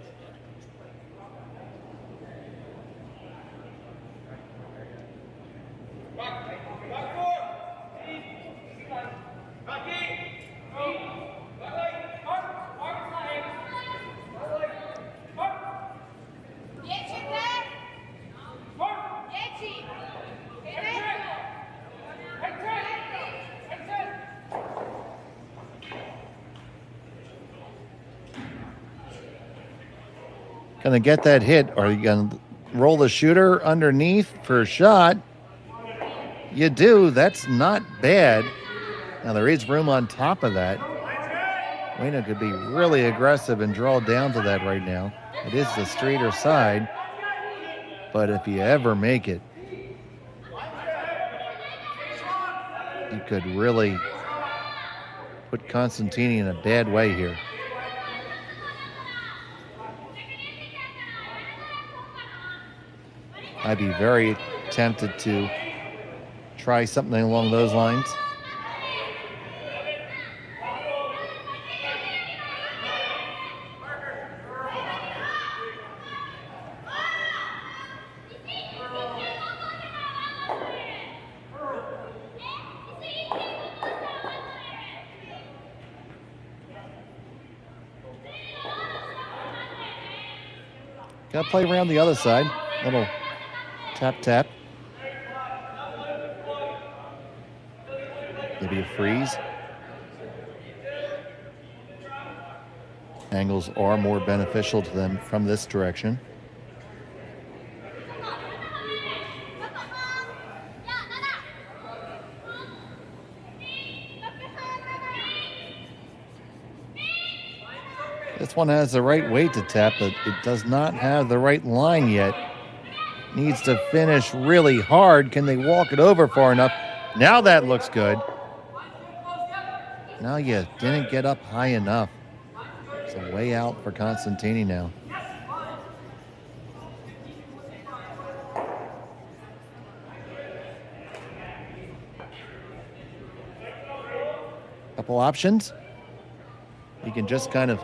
Going to get that hit. Are you going to roll the shooter underneath for a shot? You do. That's not bad. Now, there is room on top of that. Ueno could be really aggressive and draw down to that right now. It is the straighter side, but if you ever make it, you could really put Constantini in a bad way here. I'd be very tempted to try something along those lines. Got to play around the other side. Little tap, tap. Maybe a freeze. Angles are more beneficial to them from this direction. This one has the right weight to tap, but it does not have the right line yet. Needs to finish really hard. Can they walk it over far enough? Now that looks good. Now you didn't get up high enough. It's a way out for Constantini now. Couple options. You can just kind of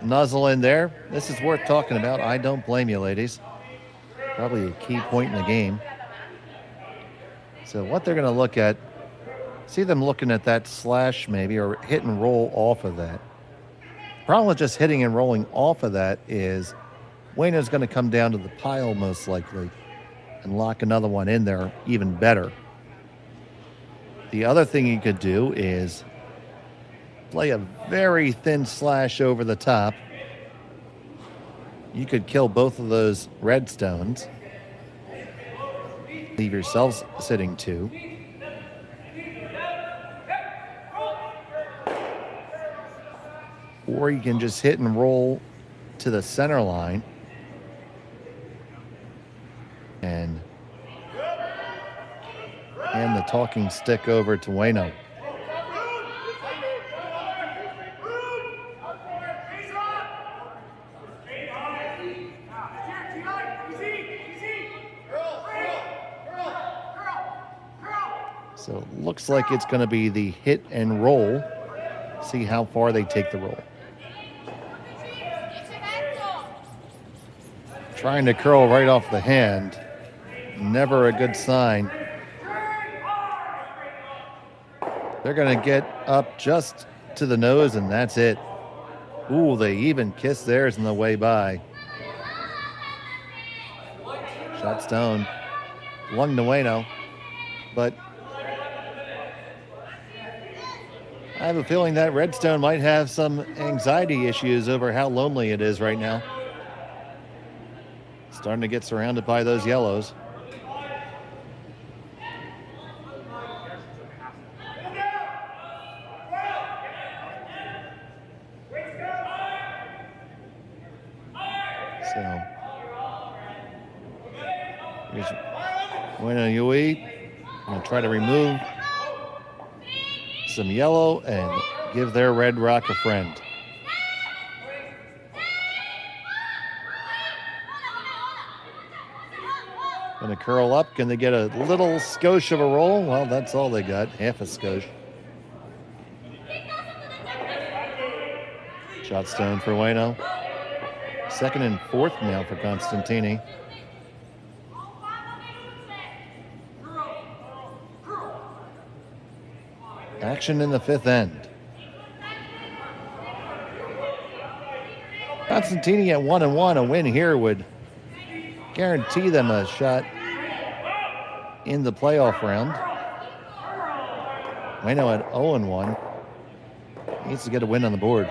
nuzzle in there. This is worth talking about. I don't blame you, ladies. Probably a key point in the game. So what they're going to look at, see them looking at that slash maybe, or hit and roll off of that. Problem with just hitting and rolling off of that is Ueno's going to come down to the pile most likely and lock another one in there even better. The other thing you could do is play a very thin slash over the top. You could kill both of those red stones. Leave yourselves sitting 2. Or you can just hit and roll to the center line and hand the talking stick over to Ueno. So it looks like it's going to be the hit and roll. See how far they take the roll. Trying to curl right off the hand. Never a good sign. They're going to get up just to the nose, and that's it. Ooh, they even kiss theirs on the way by. Shot stone. Lung to Ueno. But I have a feeling that redstone might have some anxiety issues over how lonely it is right now. Starting to get surrounded by those yellows. So here's Ueno Yui. I'm going to try to remove some yellow and give their red rock a friend. Gonna curl up. Can they get a little skosh of a roll? Well, that's all they got. Half a skosh. Shot stone for Ueno. Second and fourth now for Constantini. Action in the fifth end. Constantini at 1-1. A win here would guarantee them a shot in the playoff round. Ueno at 0-1. Needs to get a win on the board.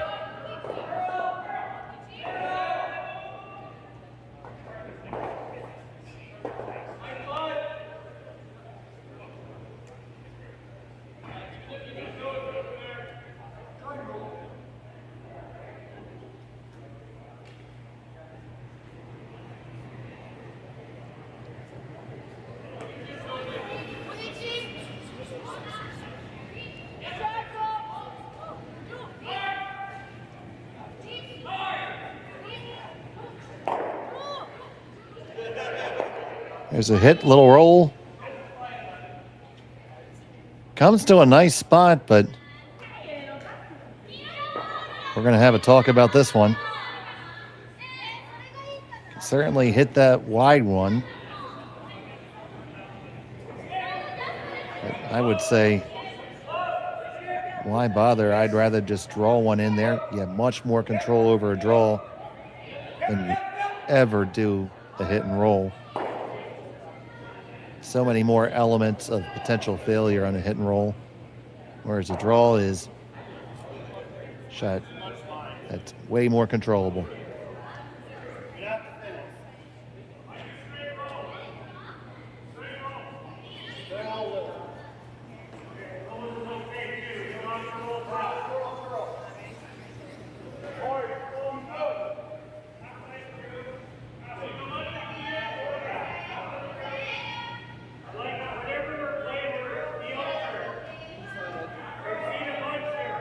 There's a hit, little roll. Comes to a nice spot, but we're going to have a talk about this one. Certainly hit that wide one. But I would say, why bother? I'd rather just draw one in there. You have much more control over a draw than you ever do a hit and roll. So many more elements of potential failure on a hit and roll, whereas a draw is shot that's way more controllable.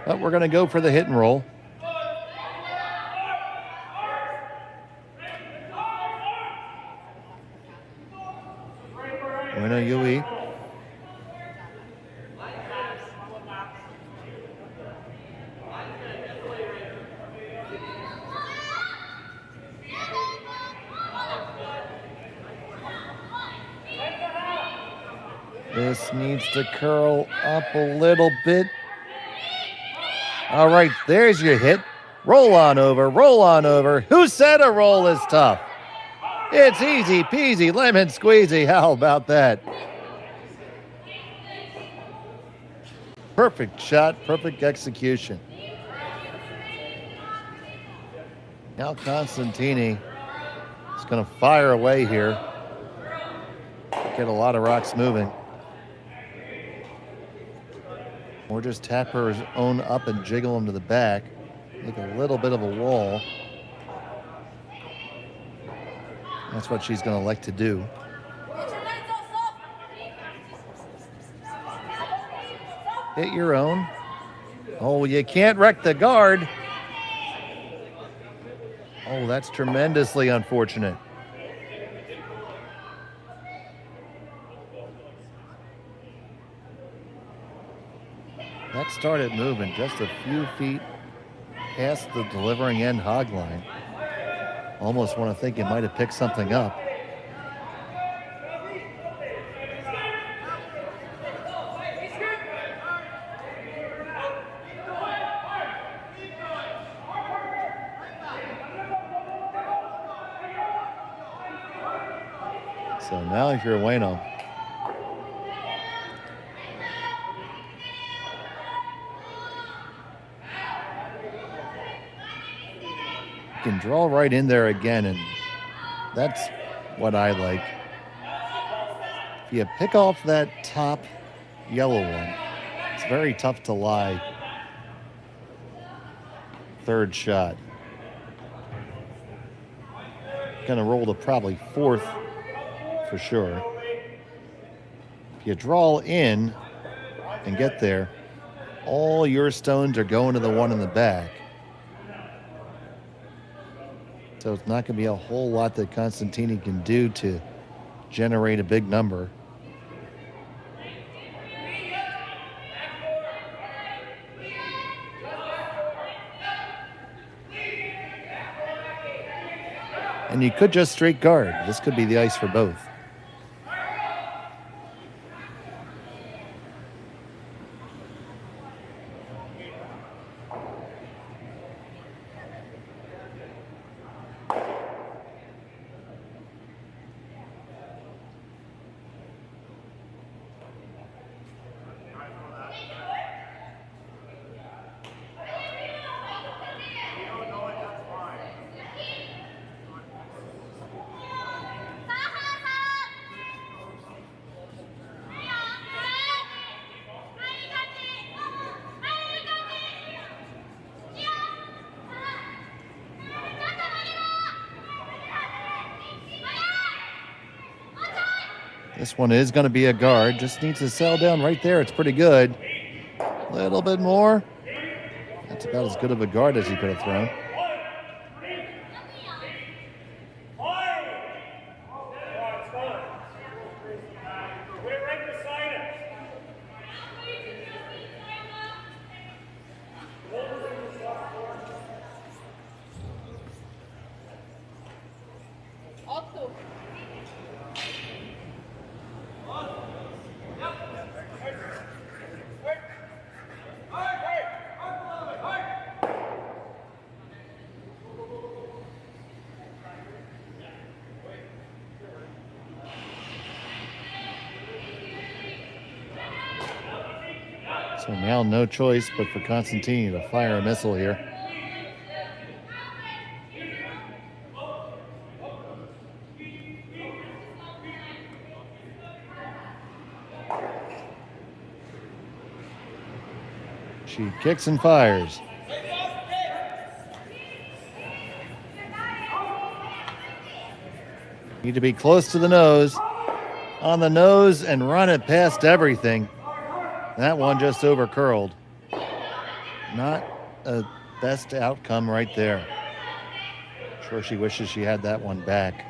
But we're going to go for the hit and roll. Ueno Yui. This needs to curl up a little bit. All right, there's your hit. Roll on over, roll on over. Who said a roll is tough? It's easy peasy, lemon squeezy. How about that? Perfect shot, perfect execution. Now Constantini is going to fire away here. Get a lot of rocks moving. Or just tap her own up and jiggle them to the back. Make a little bit of a wall. That's what she's going to like to do. Hit your own. Oh, you can't wreck the guard. Oh, that's tremendously unfortunate. That started moving just a few feet past the delivering end hog line. Almost want to think it might have picked something up. So now if you're Ueno, can draw right in there again, and that's what I like. If you pick off that top yellow one, it's very tough to lie. Third shot. Gonna roll to probably fourth for sure. If you draw in and get there, all your stones are going to the one in the back. So it's not going to be a whole lot that Constantini can do to generate a big number. And you could just straight guard. This could be the ice for both. This one is going to be a guard. Just needs to settle down right there. It's pretty good. A little bit more. That's about as good of a guard as he could have thrown. So now no choice but for Constantini to fire a missile here. She kicks and fires. Need to be close to the nose. On the nose and run it past everything. That one just over curled. Not a best outcome right there. Sure she wishes she had that one back.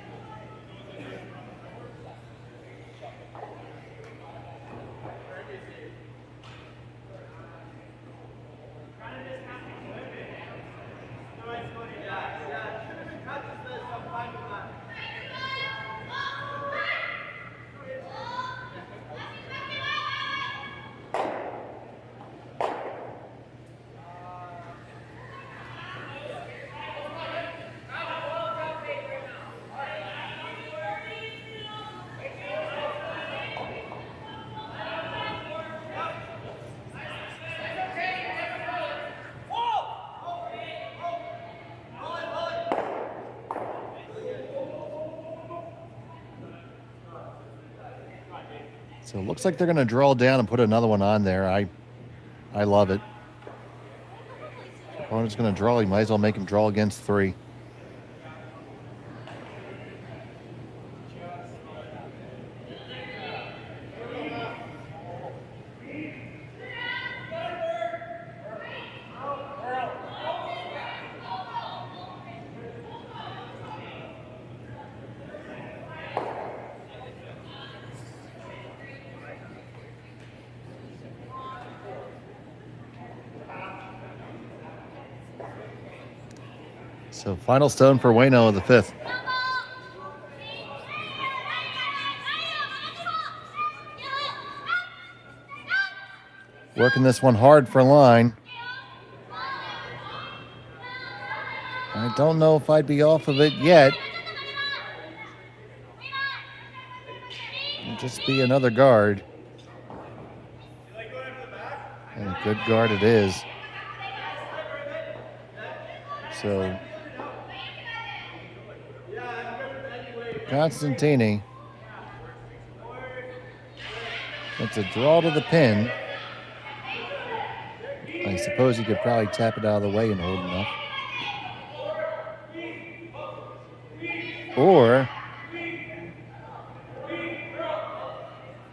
So it looks like they're going to draw down and put another one on there. I love it. Opponent's going to draw. You might as well make him draw against 3. So final stone for Ueno of the 5th. Working this one hard for line. I don't know if I'd be off of it yet. It'll just be another guard. And a good guard it is. So Constantini gets a draw to the pin. I suppose he could probably tap it out of the way and hold enough. Or,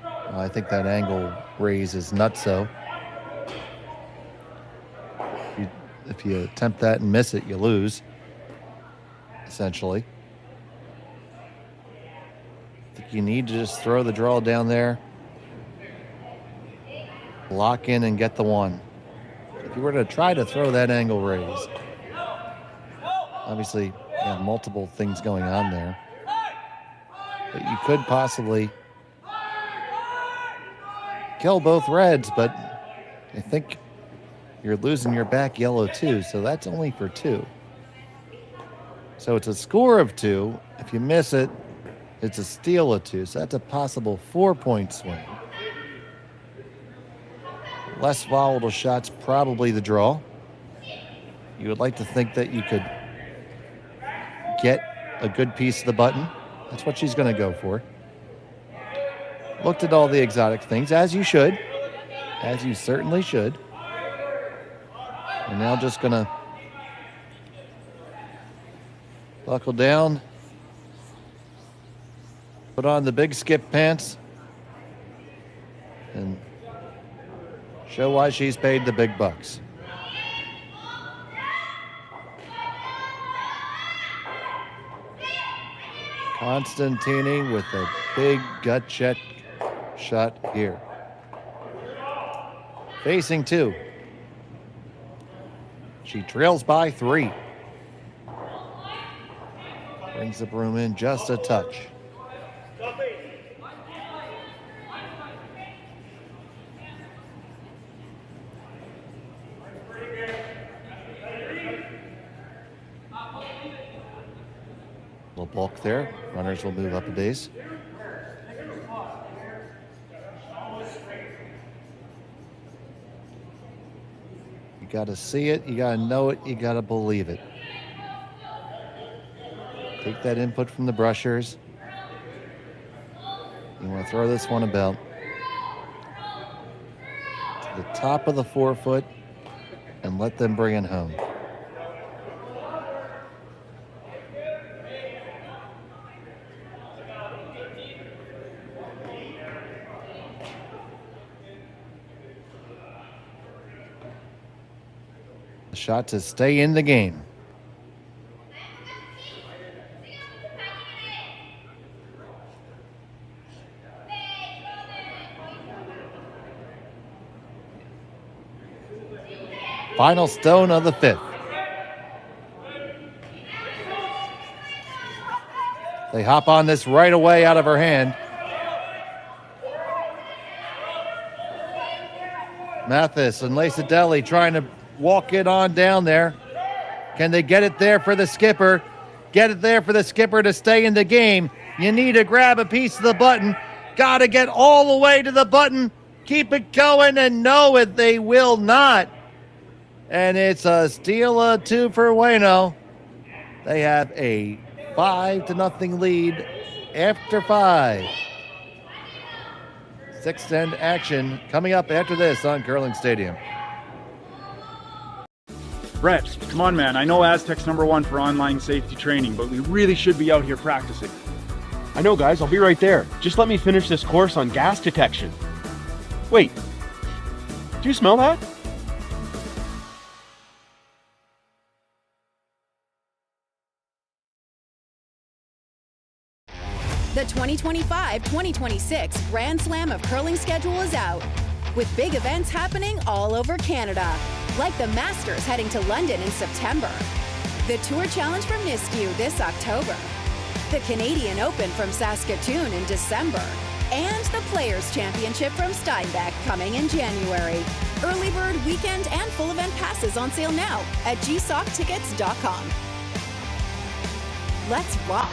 well, I think that angle raise is nutso. If you attempt that and miss it, you lose, essentially. I think you need to just throw the draw down there, lock in and get the 1. If you were to try to throw that angle raise, obviously you have multiple things going on there, but you could possibly kill both reds, but I think you're losing your back yellow too, so that's only for 2. So it's a score of 2. If you miss it, it's a steal of 2, so that's a possible 4-point swing. Less volatile shots, probably the draw. You would like to think that you could get a good piece of the button. That's what she's going to go for. Looked at all the exotic things, as you should. As you certainly should. And now just going to buckle down. Put on the big skip pants. And show why she's paid the big bucks. Constantini with a big gut check shot here. Facing 2. She trails by 3. Brings the broom in just a touch. Little bulk there. Runners will move up a base. got to see it, you got to know it, you got to believe it. Take that input from the brushers. You want to throw this one about to the top of the forefoot and let them bring it home. A shot to stay in the game. Final stone of the fifth. They hop on this right away out of her hand. Mathis and Lacidelli trying to walk it on down there. Can they get it there for the skipper? Get it there for the skipper to stay in the game. You need to grab a piece of the button. Got to get all the way to the button. Keep it going, and no, it they will not. And it's a steal of 2 for Ueno. They have a 5-0 lead after 5. Sixth end action coming up after this on Curling Stadium. Brett, come on, man. I know Aztec's #1 for online safety training, but we really should be out here practicing. I know, guys. I'll be right there. Just let me finish this course on gas detection. Wait. Do you smell that? The 2025-2026 Grand Slam of Curling schedule is out, with big events happening all over Canada, like the Masters heading to London in September, the Tour Challenge from Nisku this October, the Canadian Open from Saskatchewan in December, and the Players' Championship from Steinbach coming in January. Early bird weekend and full event passes on sale now at gsoctickets.com. Let's rock!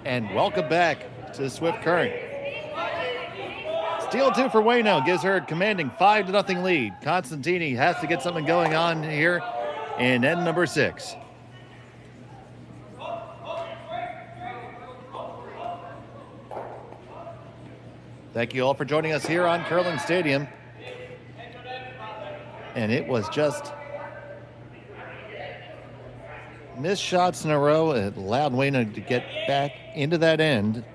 And welcome back to the Swift Current. Steal 2 for Ueno gives her a commanding 5-0 lead. Constantini has to get something going on here in end number 6. Thank you all for joining us here on Curling Stadium. And it was just missed shots in a row. It allowed Ueno to get back into that end.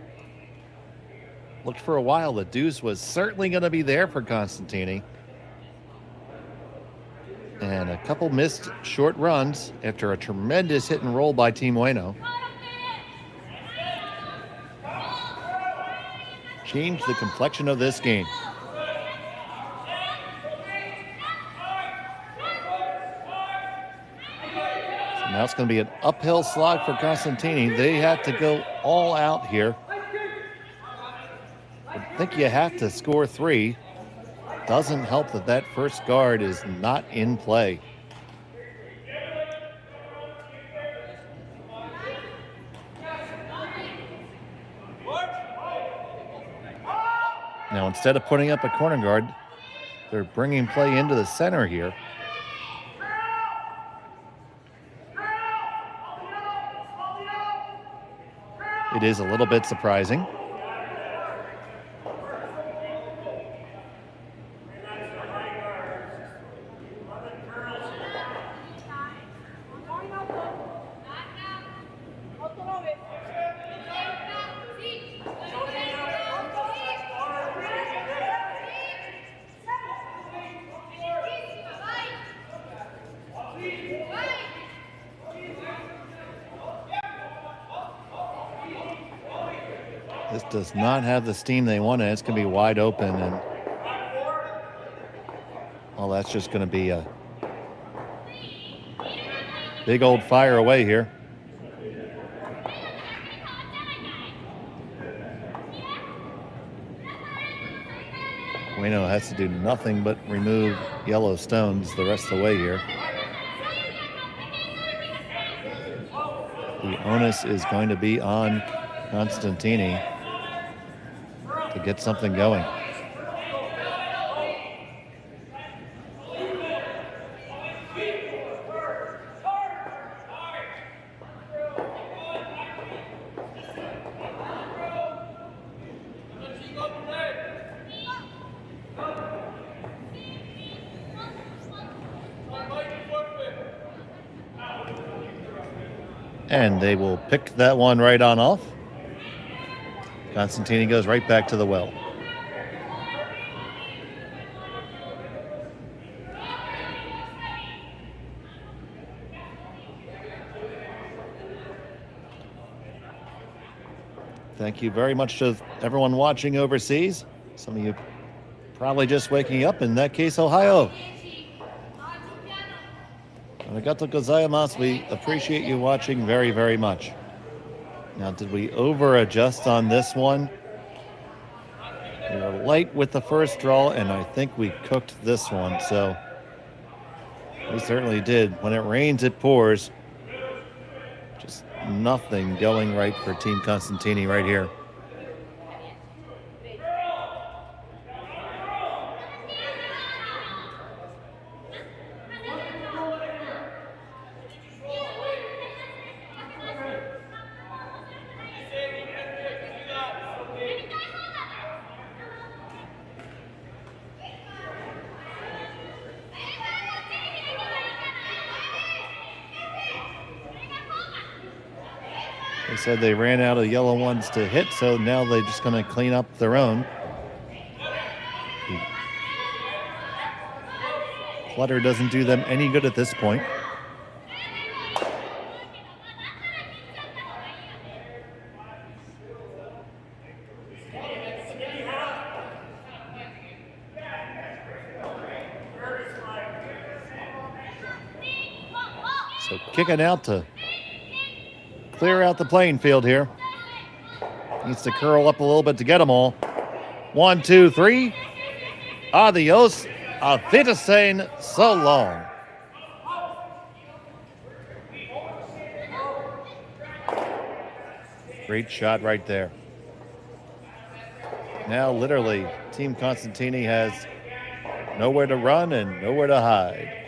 Looked for a while. The deuce was certainly going to be there for Constantini. And a couple missed short runs after a tremendous hit and roll by Team Ueno. Changed the complexion of this game. Now it's going to be an uphill slog for Constantini. They have to go all out here. I think you have to score 3. Doesn't help that that first guard is not in play. Now instead of putting up a corner guard, they're bringing play into the center here. It is a little bit surprising. This does not have the steam they wanted. It's going to be wide open, and well, that's just going to be a big old fire away here. Ueno has to do nothing but remove yellow stones the rest of the way here. The onus is going to be on Constantini to get something going. And they will pick that one right on off. Constantini goes right back to the well. Thank you very much to everyone watching overseas. Some of you probably just waking up. In that case, Ohio. Arigato gozaimasu. We appreciate you watching very, very much. Now, did we over adjust on this one? We were light with the first draw, and I think we cooked this one. So we certainly did. When it rains, it pours. Just nothing going right for Team Constantini right here. They said they ran out of yellow ones to hit, so now they're just going to clean up their own. The clutter doesn't do them any good at this point. So kicking out to clear out the playing field here. Needs to curl up a little bit to get them all. 1, 2, 3. Adios. Auf Wiedersehen. So long. Great shot right there. Now, literally, Team Constantini has nowhere to run and nowhere to hide.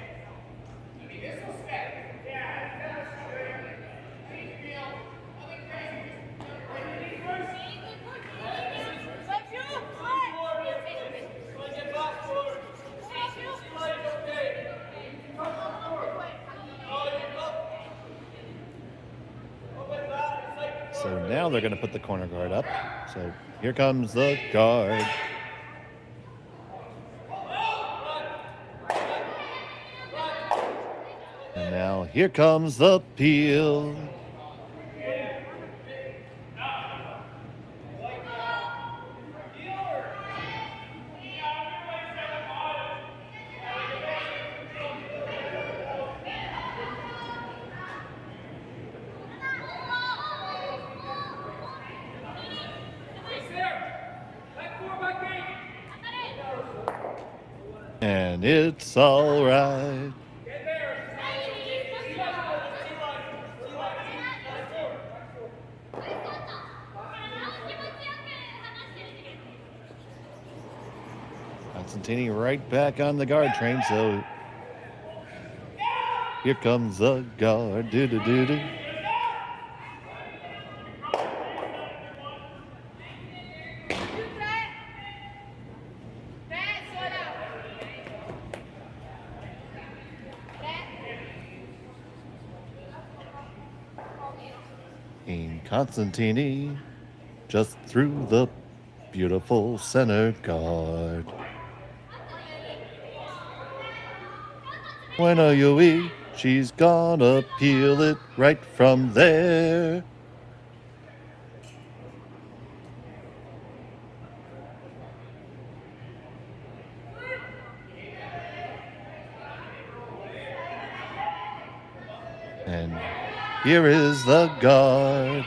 So now they're going to put the corner guard up. So here comes the guard. And now here comes the peel. And it's all right. Constantini right back on the guard train, so here comes the guard. Do-do-do-do. Constantini just threw the beautiful center guard. Ueno Yui, she's gonna peel it right from there. And here is the guard.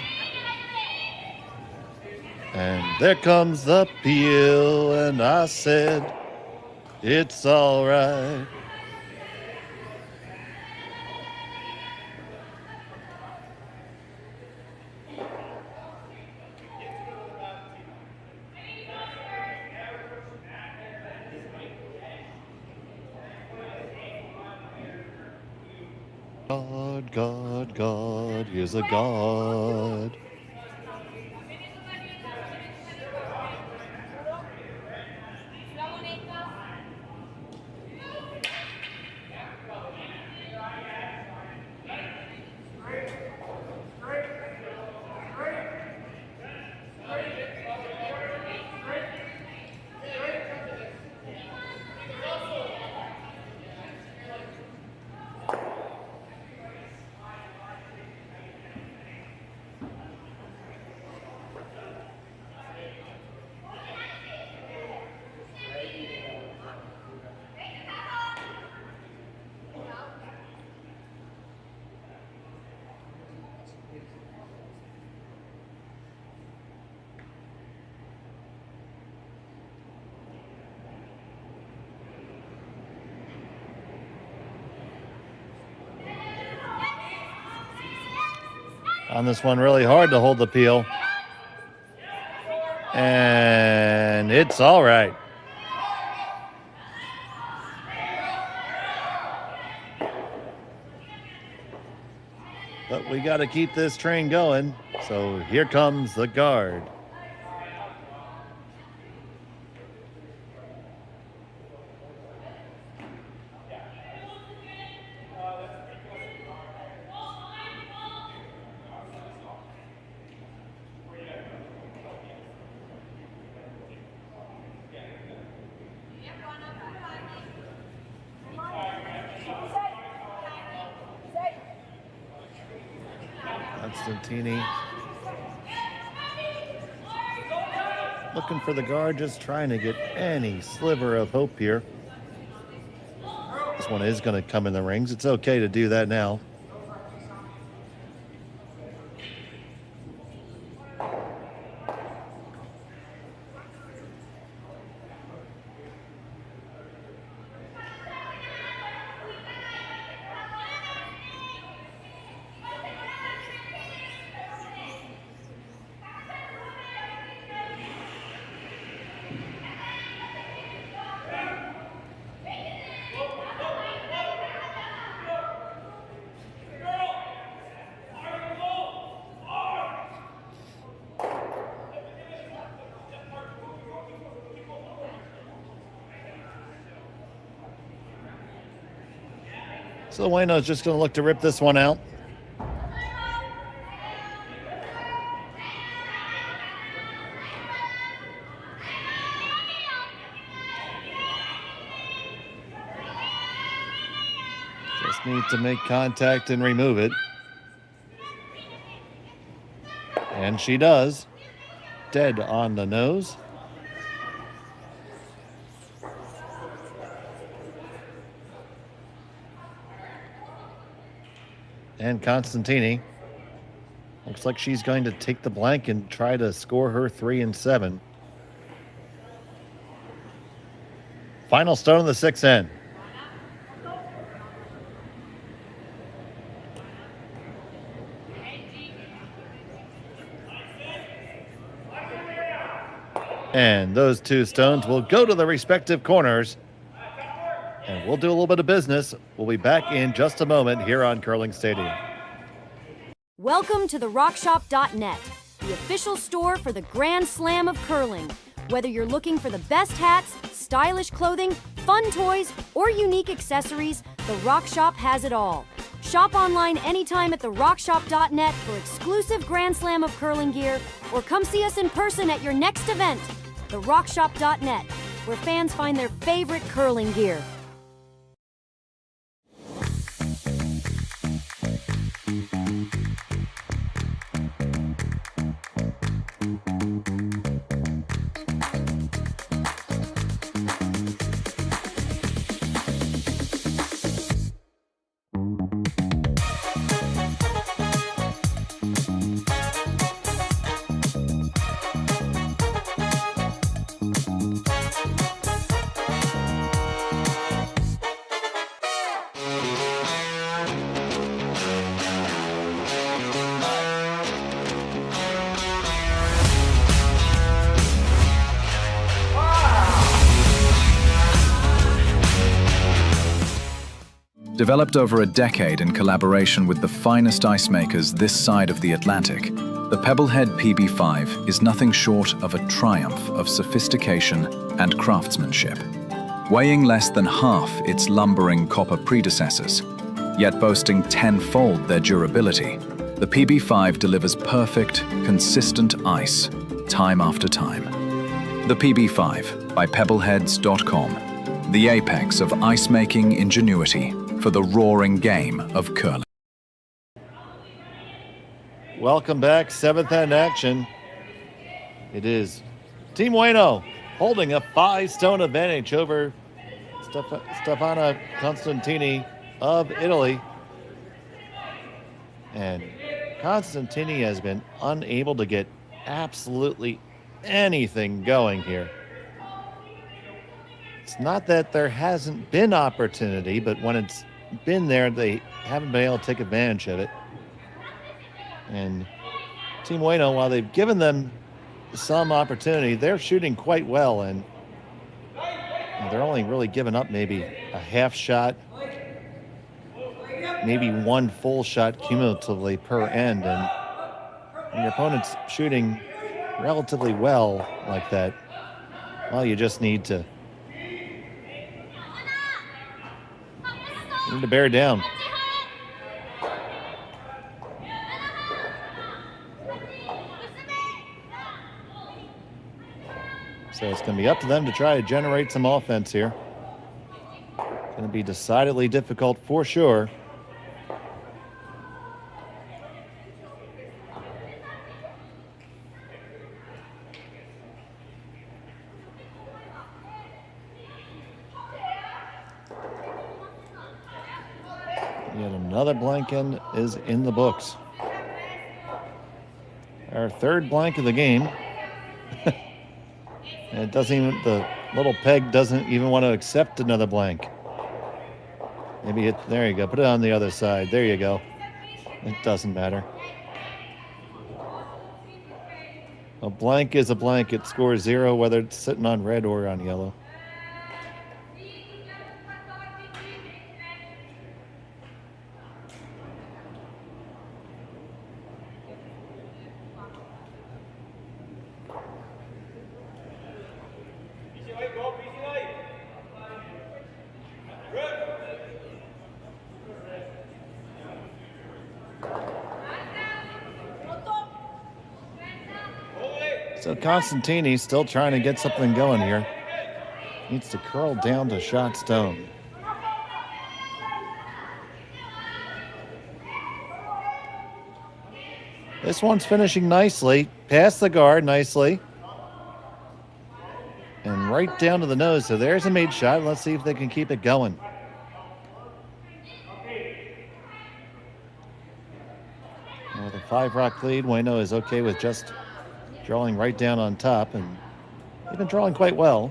And there comes the peel, and I said, it's all right. God, God, God, here's a God. On this one, really hard to hold the peel. And it's all right. But we got to keep this train going. So here comes the guard. Constantini looking for the guard, just trying to get any sliver of hope here. This one is going to come in the rings. It's okay to do that now. So Ueno's just going to look to rip this one out. Just need to make contact and remove it. And she does. Dead on the nose. And Constantini looks like she's going to take the blank and try to score her 3 and 7. Final stone of the 6th end. And those 2 stones will go to the respective corners. And we'll do a little bit of business. We'll be back in just a moment here on Curling Stadium. Welcome to the RockShop.net, the official store for the Grand Slam of curling. Whether you're looking for the best hats, stylish clothing, fun toys, or unique accessories, the Rock Shop has it all. Shop online anytime at the RockShop.net for exclusive Grand Slam of curling gear, or come see us in person at your next event. The RockShop.net, where fans find their favorite curling gear. Developed over a decade in collaboration with the finest ice makers this side of the Atlantic, the Pebblehead PB5 is nothing short of a triumph of sophistication and craftsmanship. Weighing less than half its lumbering copper predecessors, yet boasting tenfold their durability, the PB5 delivers perfect, consistent ice, time after time. The PB5 by Pebbleheads.com, the apex of ice-making ingenuity for the roaring game of curling. Welcome back, 7th end action. It is Team Ueno holding a 5-stone advantage over Stefania Constantini of Italy. And Constantini has been unable to get absolutely anything going here. It's not that there hasn't been opportunity, but when it's been there, they haven't been able to take advantage of it. And Team Ueno, while they've given them some opportunity, they're shooting quite well, and they're only really giving up maybe a half shot, maybe one full shot cumulatively per end. And when your opponent's shooting relatively well like that, well, you just need to bear down. So it's going to be up to them to try to generate some offense here. It's going to be decidedly difficult for sure. Yet another blank end is in the books. Our third blank of the game. And it doesn't even, the little peg doesn't even want to accept another blank. Maybe there you go. Put it on the other side. There you go. It doesn't matter. A blank is a blank. It scores 0 whether it's sitting on red or on yellow. So Constantini still trying to get something going here. Needs to curl down to shot stone. This one's finishing nicely. Past the guard nicely. And right down to the nose. So there's a made shot. Let's see if they can keep it going. And with a 5-rock lead, Ueno is okay with just drawing right down on top, and they've been drawing quite well.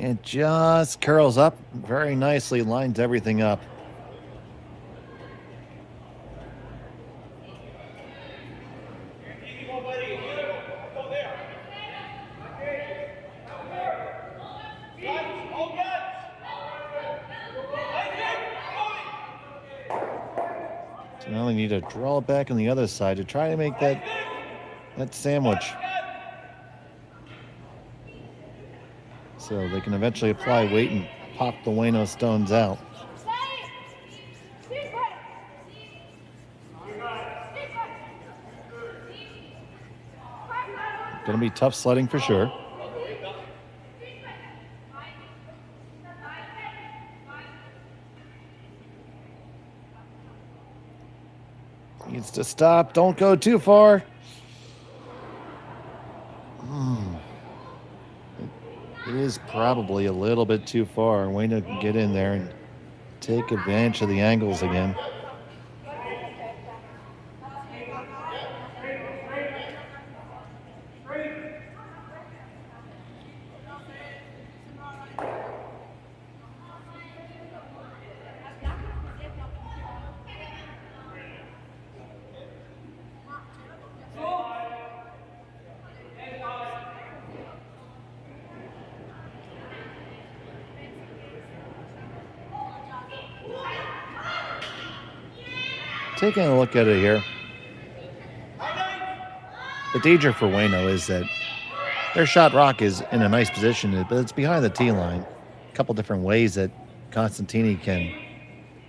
It just curls up very nicely, lines everything up. So now they need to draw it back on the other side to try to make that sandwich. So they can eventually apply weight and pop the Ueno stones out. Gonna be tough sledding for sure. Needs to stop, don't go too far. It is probably a little bit too far. Ueno can get in there and take advantage of the angles again. Taking a look at it here, the danger for Ueno is that their shot rock is in a nice position, but it's behind the tee line. A couple different ways that Constantini can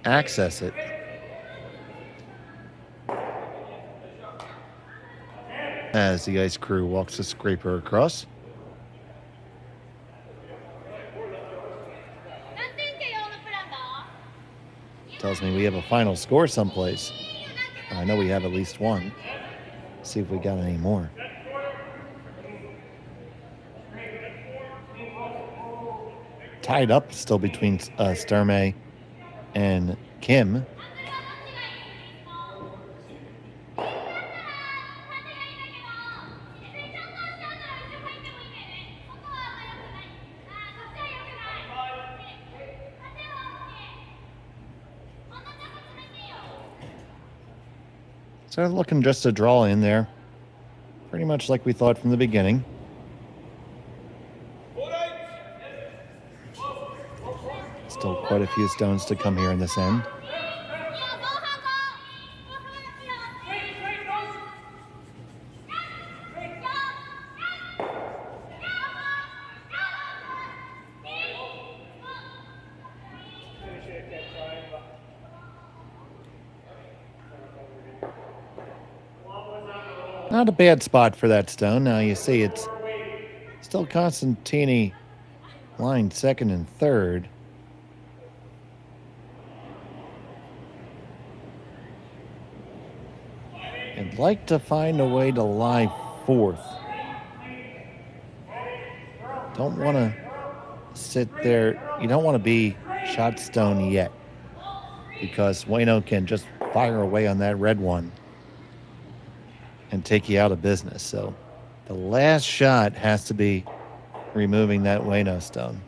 access it. As the ice crew walks the scraper across. Tells me we have a final score someplace. I know we have at least one. See if we got any more. Tied up still between Sturmey and Kim. So looking just to draw in there. Pretty much like we thought from the beginning. Still quite a few stones to come here in this end. Not a bad spot for that stone. Now you see it's still Constantini lying second and third. I'd like to find a way to lie fourth. Don't want to sit there. You don't want to be shot stone yet, because Ueno can just fire away on that red one and take you out of business. So the last shot has to be removing that Ueno stone.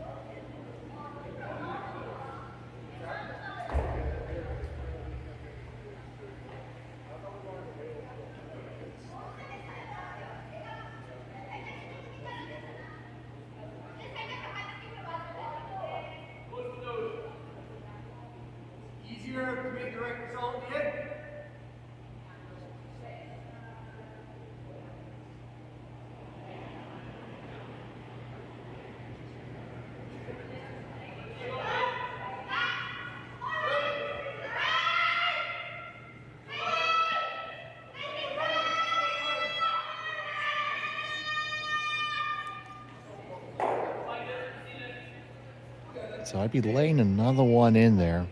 So I'd be laying another one in there.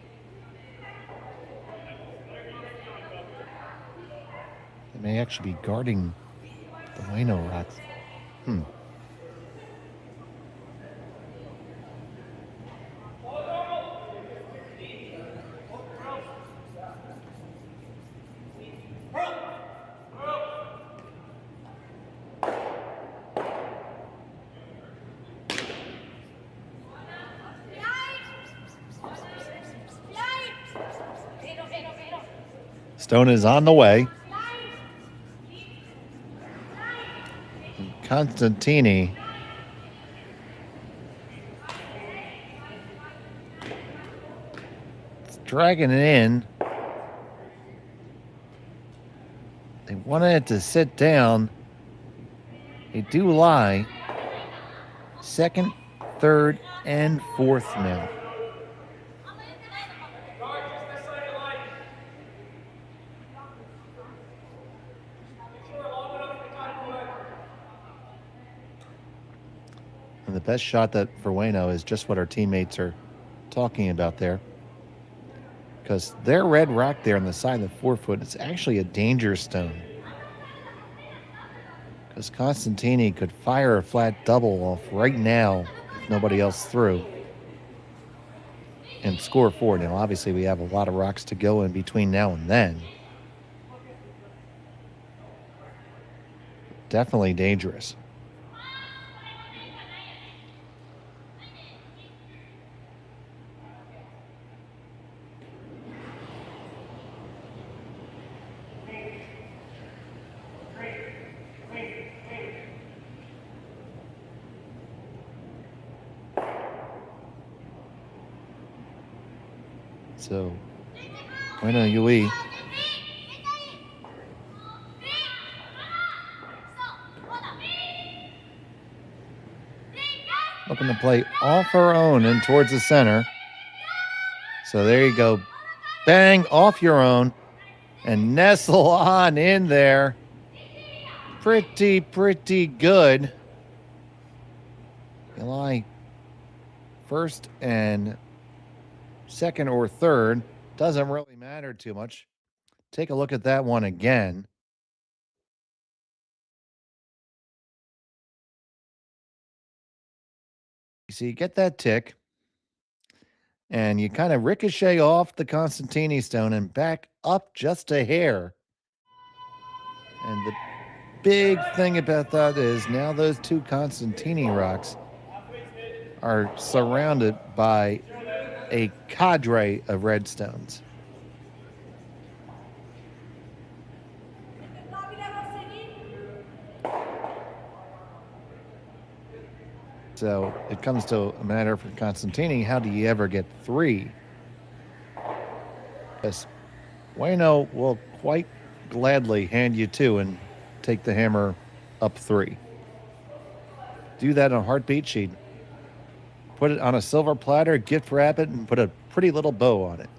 They may actually be guarding the Ueno rocks. Stone is on the way. Constantini is dragging it in. They wanted it to sit down. They do lie. Second, third, and fourth now. And the best shot that for Ueno is just what our teammates are talking about there. Because their red rock there on the side of the 4 foot is actually a danger stone. Because Constantini could fire a flat double off right now nobody else through and score 4. Now, obviously, we have a lot of rocks to go in between now and then. Definitely dangerous. So, Ueno Yui looking to play off her own and towards the center. So there you go. Bang, off your own and nestle on in there. Pretty good. You lie first and second or third. Doesn't really matter too much. Take a look at that one again. You see, you get that tick, and you kind of ricochet off the Constantini stone and back up just a hair. And the big thing about that is now those two Constantini rocks are surrounded by a cadre of red stones. So it comes to a matter for Constantini, how do you ever get 3? Yes, Ueno will quite gladly hand you 2 and take the hammer up 3. Do that in a heartbeat. She'd put it on a silver platter, gift wrap it, and put a pretty little bow on it.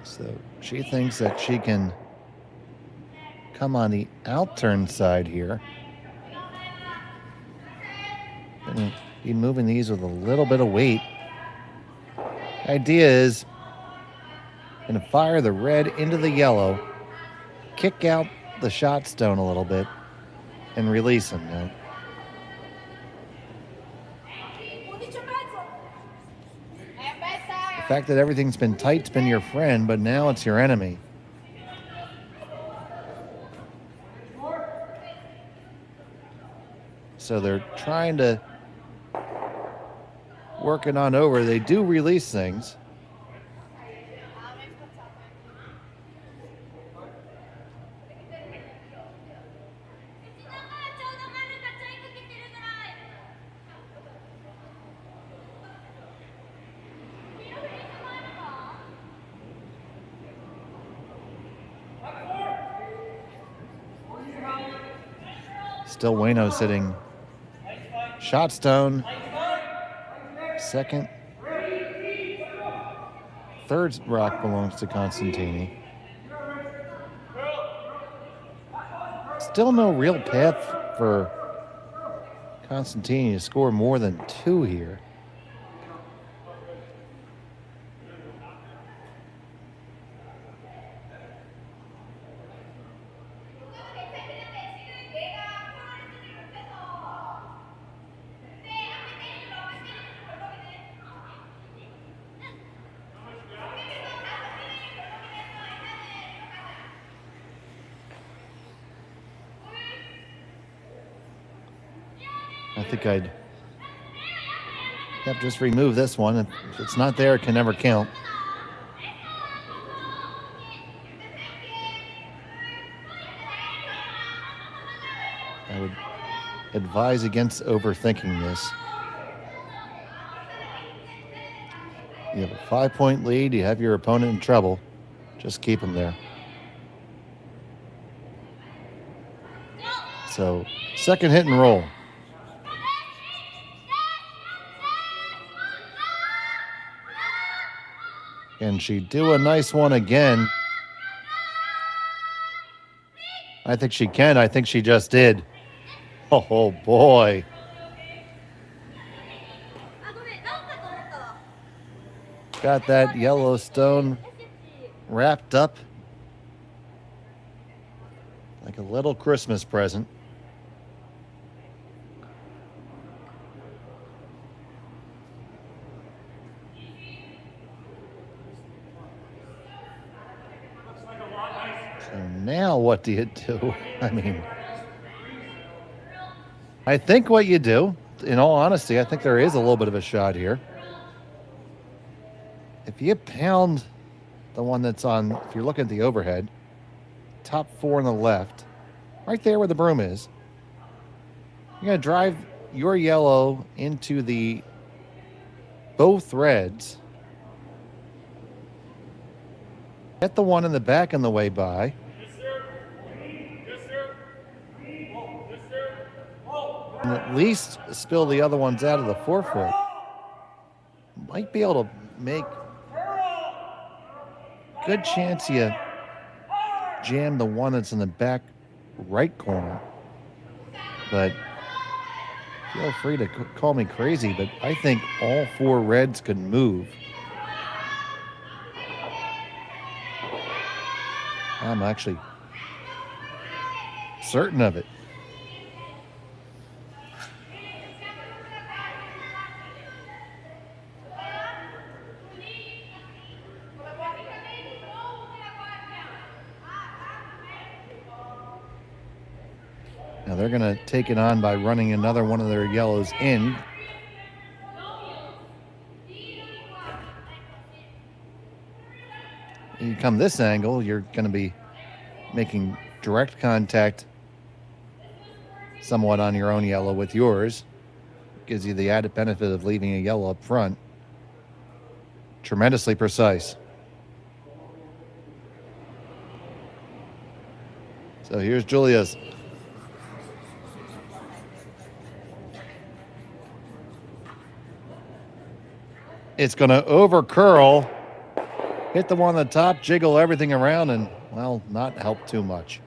So she thinks that she can come on the outturn side here. And be moving these with a little bit of weight. Idea is going to fire the red into the yellow, kick out the shot stone a little bit, and release them now. The fact that everything's been tight's been your friend, but now it's your enemy. So they're trying to work it on over. They do release things. Still Ueno sitting shot stone, second. Third rock belongs to Constantini. Still no real path for Constantini to score more than 2 here. I think I'd just remove this one. If it's not there, it can never count. I would advise against overthinking this. You have a 5-point lead. You have your opponent in trouble. Just keep him there. So, second hit and roll. Can she do a nice one again? I think she can. I think she just did. Oh, boy. Got that Yellowstone wrapped up like a little Christmas present. So now what do you do? I mean, I think what you do, in all honesty, I think there is a little bit of a shot here. If you pound the one that's on, if you're looking at the overhead, top 4 on the left, right there where the broom is, you're going to drive your yellow into the both reds. Get the one in the back on the way by. And at least spill the other ones out of the forefoot. Might be able to make good chance you jam the one that's in the back right corner. But feel free to call me crazy, but I think all 4 reds could move. I'm actually certain of it. Now they're going to take it on by running another one of their yellows in. You come this angle, you're going to be making direct contact somewhat on your own yellow with yours. Gives you the added benefit of leaving a yellow up front. Tremendously precise. So here's Julia's. It's going to over curl, hit the one on the top, jiggle everything around, and, well, not help too much.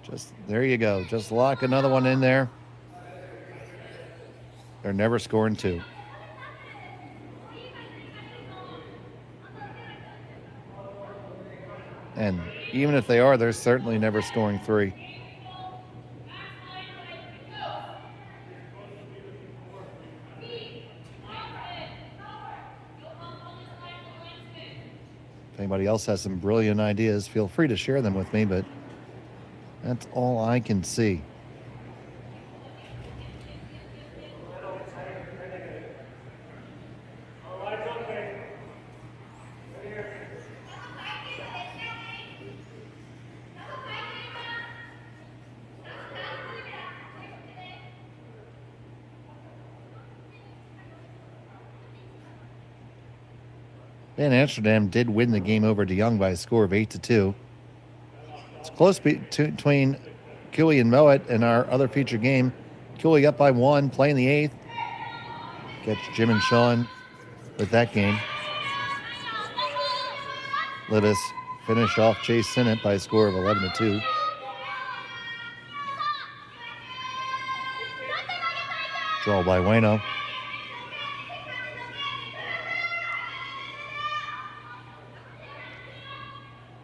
Just, there you go. Just lock another one in there. They're never scoring 2. And even if they are, they're certainly never scoring 3. If anybody else has some brilliant ideas, feel free to share them with me, but that's all I can see. Van Amsterdam did win the game over DeYoung by a score of 8-2. It's close between Cooley and Moet in our other feature game. Cooley up by 1, playing the 8th. Catch Jim and Sean with that game. Libis finished off Chase Sinnott by a score of 11-2. Draw by Ueno.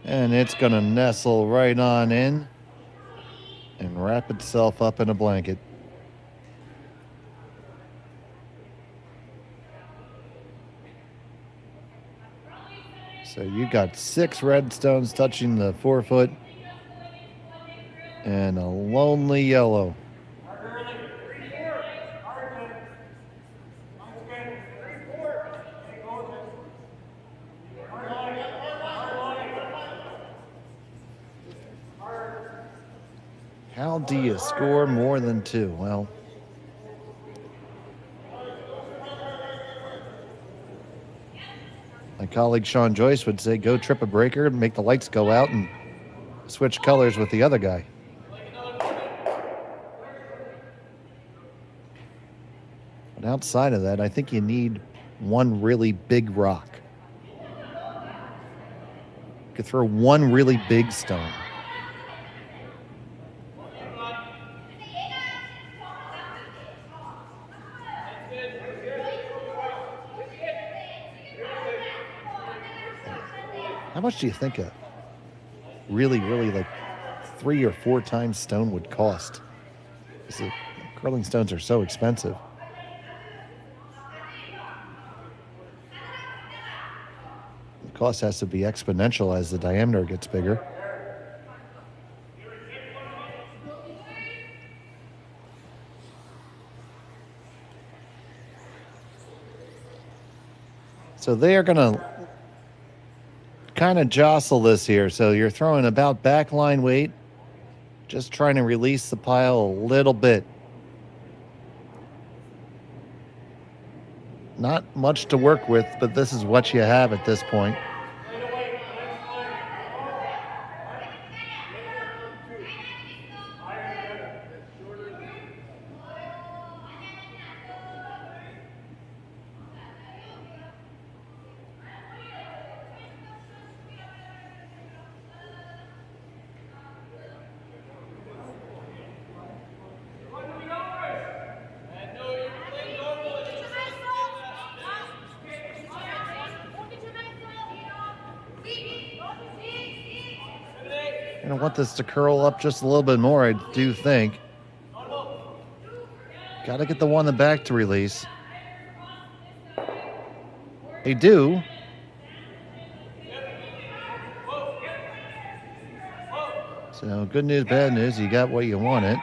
And it's going to nestle right on in and wrap itself up in a blanket. So you got 6 red stones touching the forefoot and a lonely yellow. How do you score more than 2? Well, my colleague Sean Joyce would say, go trip a breaker and make the lights go out and switch colors with the other guy. But outside of that, I think you need one really big rock. You could throw one really big stone. How much do you think a really, really like 3 or 4 times stone would cost? Because curling stones are so expensive. The cost has to be exponential as the diameter gets bigger. So they are going to kind of jostle this here. So you're throwing about backline weight, just trying to release the pile a little bit. Not much to work with, but this is what you have at this point. I want this to curl up just a little bit more, I do think. Got to get the one in the back to release. They do. So good news, bad news, you got what you wanted.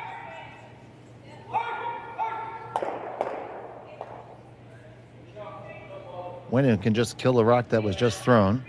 Ueno can just kill the rock that was just thrown.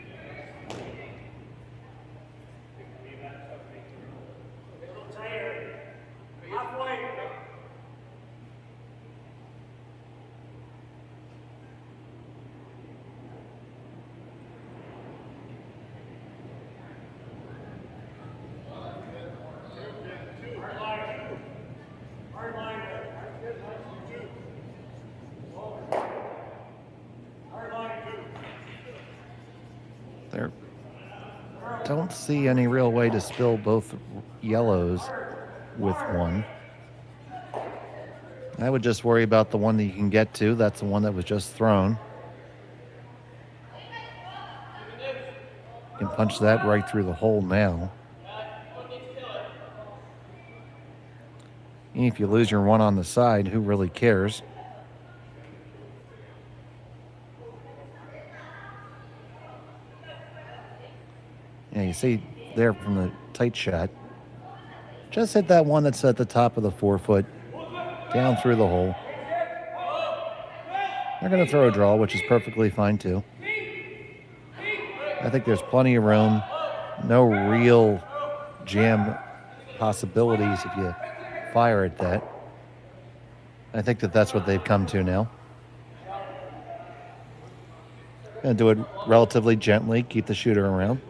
Don't see any real way to spill both yellows with one. I would just worry about the one that you can get to. That's the one that was just thrown. You can punch that right through the hole now. And if you lose your one on the side, who really cares? Yeah, you see there from the tight shot. Just hit that one that's at the top of the 4-foot, down through the hole. They're going to throw a draw, which is perfectly fine too. I think there's plenty of room. No real jam possibilities if you fire at that. I think that's what they've come to now. Going to do it relatively gently, keep the shooter around.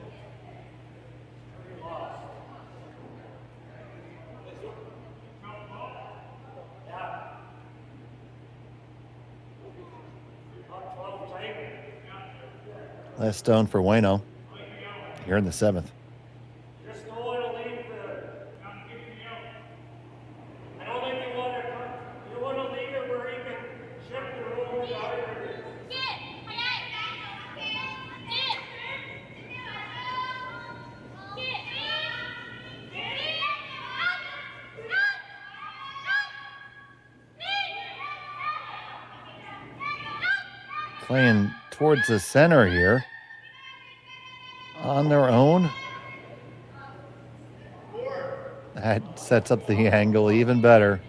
Last stone for Ueno here in the 7th. Playing towards the center here. On their own. That sets up the angle even better.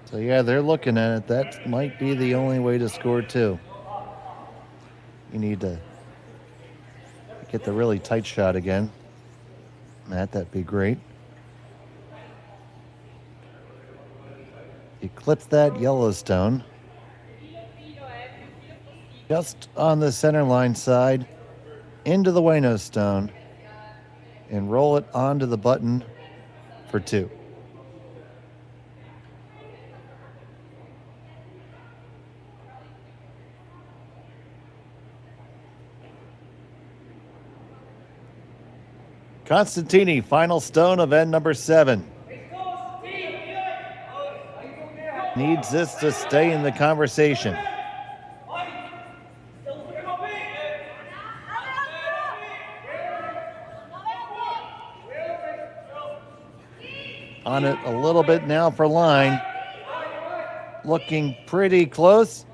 So yeah, they're looking at it. That might be the only way to score too. You need to get the really tight shot again. Matt, that'd be great. Eclipse that Yellowstone. Just on the center line side, into the Ueno stone, and roll it onto the button for 2. Constantini, final stone of end number 7. Needs this to stay in the conversation. On it a little bit now for line. Looking pretty close.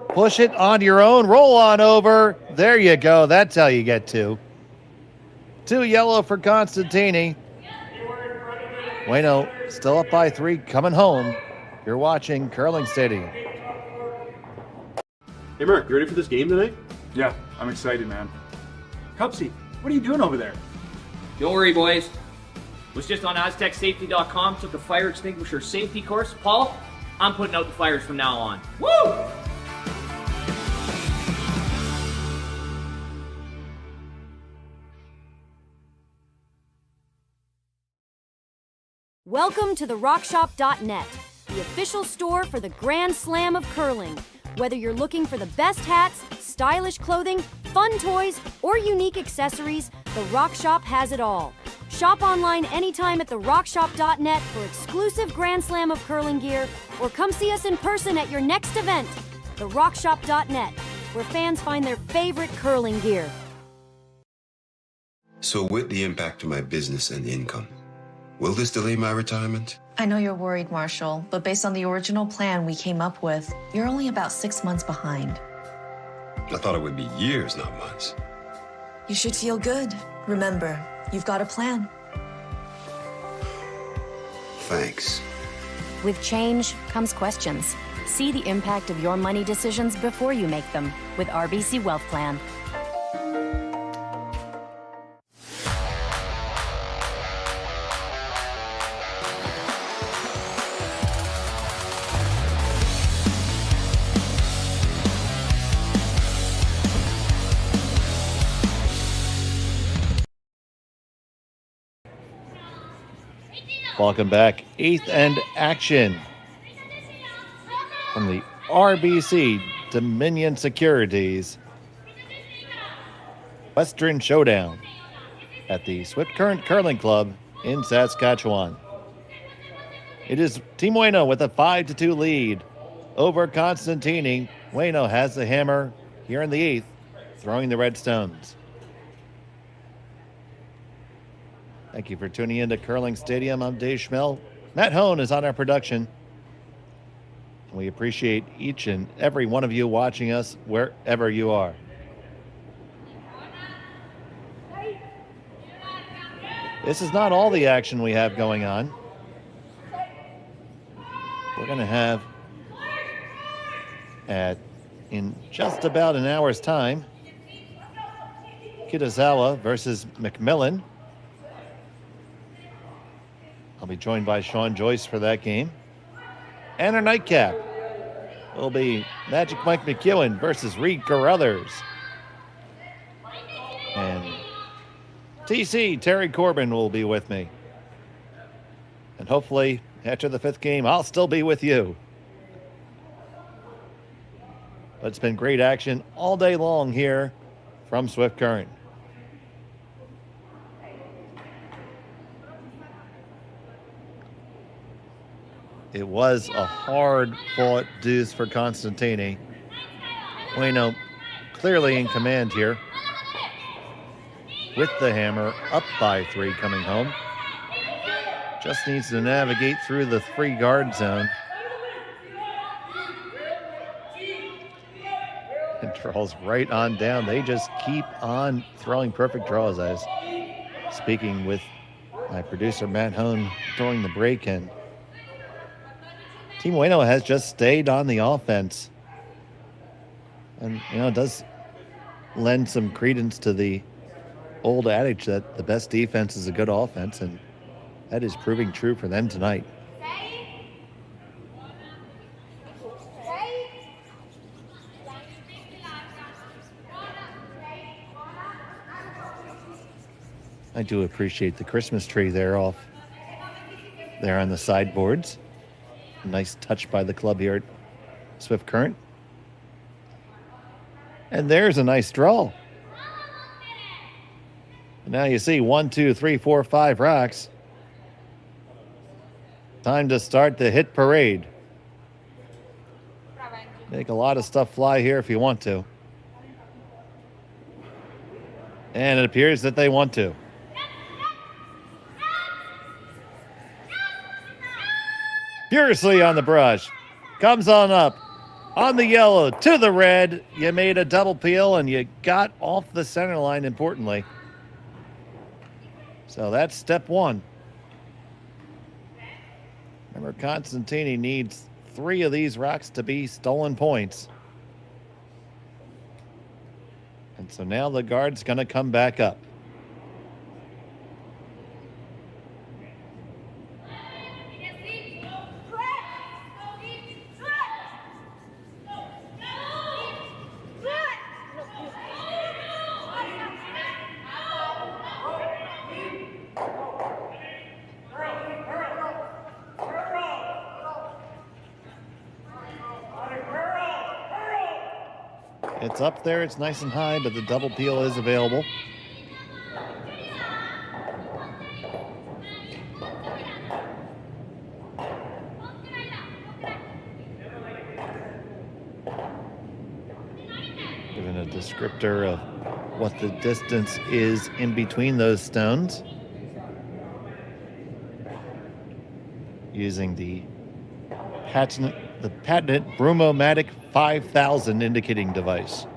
Push it on your own. Roll on over. There you go. That's how you get 2. 2 yellow for Constantini. Ueno still up by 3, coming home. You're watching Curling Stadium. Hey Mark, you ready for this game tonight? Yeah, I'm excited, man. Cupsy, what are you doing over there? Don't worry, boys. Was just on AztecSafety.com, took a fire extinguisher safety course. Paul, I'm putting out the fires from now on. Woo! Welcome to the RockShop.net, the official store for the Grand Slam of Curling. Whether you're looking for the best hats, stylish clothing, fun toys, or unique accessories, the Rock Shop has it all. Shop online anytime at the RockShop.net for exclusive Grand Slam of Curling gear, or come see us in person at your next event. The RockShop.net, where fans find their favorite curling gear. So with the impact to my business and income, will this delay my retirement? I know you're worried, Marshall, but based on the original plan we came up with, you're only about 6 months behind. I thought it would be years, not months. You should feel good. Remember, you've got a plan. Thanks. With change comes questions. See the impact of your money decisions before you make them with RBC Wealth Plan. Welcome back. 8th end action from the RBC Dominion Securities Western Showdown at the Swift Current Curling Club in Saskatchewan. It is Team Ueno with a 5-2 lead over Constantini. Ueno has the hammer here in the 8th, throwing the red stones. Thank you for tuning in to Curling Stadium. I'm Dave Schmel. Matt Hone is on our production. We appreciate each and every one of you watching us wherever you are. This is not all the action we have going on. We're going to have in just about an hour's time, Karuizawa versus McMillan. I'll be joined by Sean Joyce for that game. And our nightcap will be Magic Mike McEwen versus Reed Carruthers. And TC, Terry Corbin, will be with me. And hopefully, after the 5th game, I'll still be with you. But it's been great action all day long here from Swift Current. It was a hard-fought deuce for Constantini. Ueno clearly in command here. With the hammer, up by 3 coming home. Just needs to navigate through the 3-guard zone. And draws right on down. They just keep on throwing perfect draws. I was speaking with my producer, Matt Hone, during the break, and Team Ueno has just stayed on the offense. And, it does lend some credence to the old adage that the best defense is a good offense, and that is proving true for them tonight. I do appreciate the Christmas tree there on the sideboards. A nice touch by the club here at Swift Current. And there's a nice draw. Now you see 1, 2, 3, 4, 5 rocks. Time to start the hit parade. Make a lot of stuff fly here if you want to. And it appears that they want to. Furiously on the brush. Comes on up. On the yellow to the red. You made a double peel and you got off the center line, importantly. So that's step one. Remember, Constantini needs 3 of these rocks to be stolen points. And so now the guard's going to come back up. It's up there, it's nice and high, but the double peel is available. Given a descriptor of what the distance is in between those stones. Using the patented Brumo-Matic 5000 indicating device.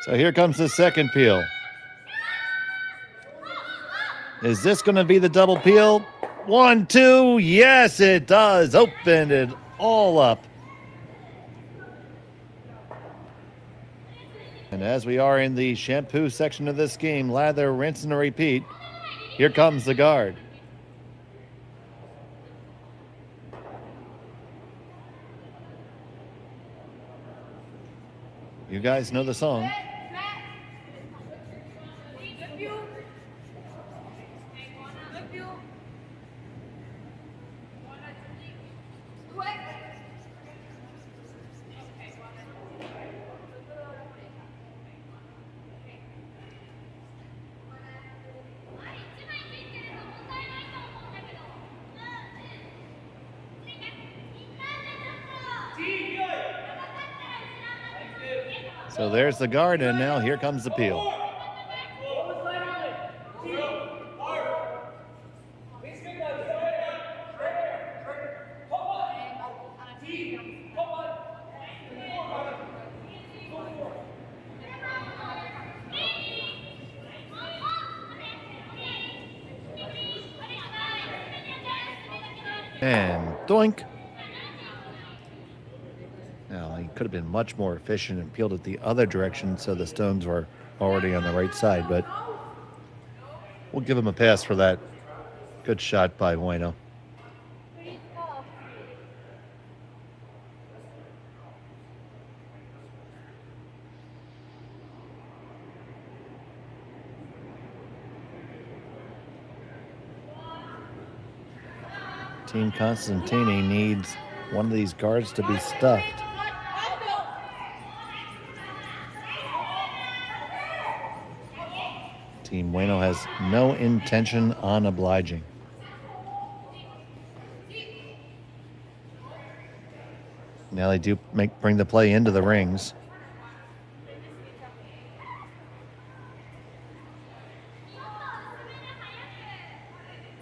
So here comes the second peel. Is this going to be the double peel? 1, 2, yes it does. Open it all up. And as we are in the shampoo section of this game, lather, rinse, and repeat, here comes the guard. You guys know the song. So there's the guard, and now here comes the peel. And doink. Now, he could have been much more efficient and peeled it the other direction so the stones were already on the right side, but we'll give him a pass for that. Good shot by Ueno. Team Constantini needs one of these guards to be stuffed. Team Ueno has no intention on obliging. Now they do bring the play into the rings.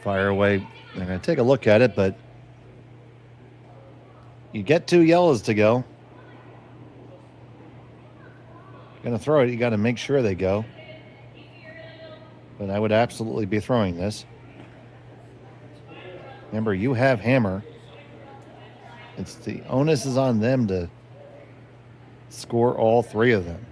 Fire away. They're going to take a look at it, but you get 2 yellows to go. You're going to throw it, you got to make sure they go. But I would absolutely be throwing this. Remember, you have hammer. It's the onus is on them to score all 3 of them.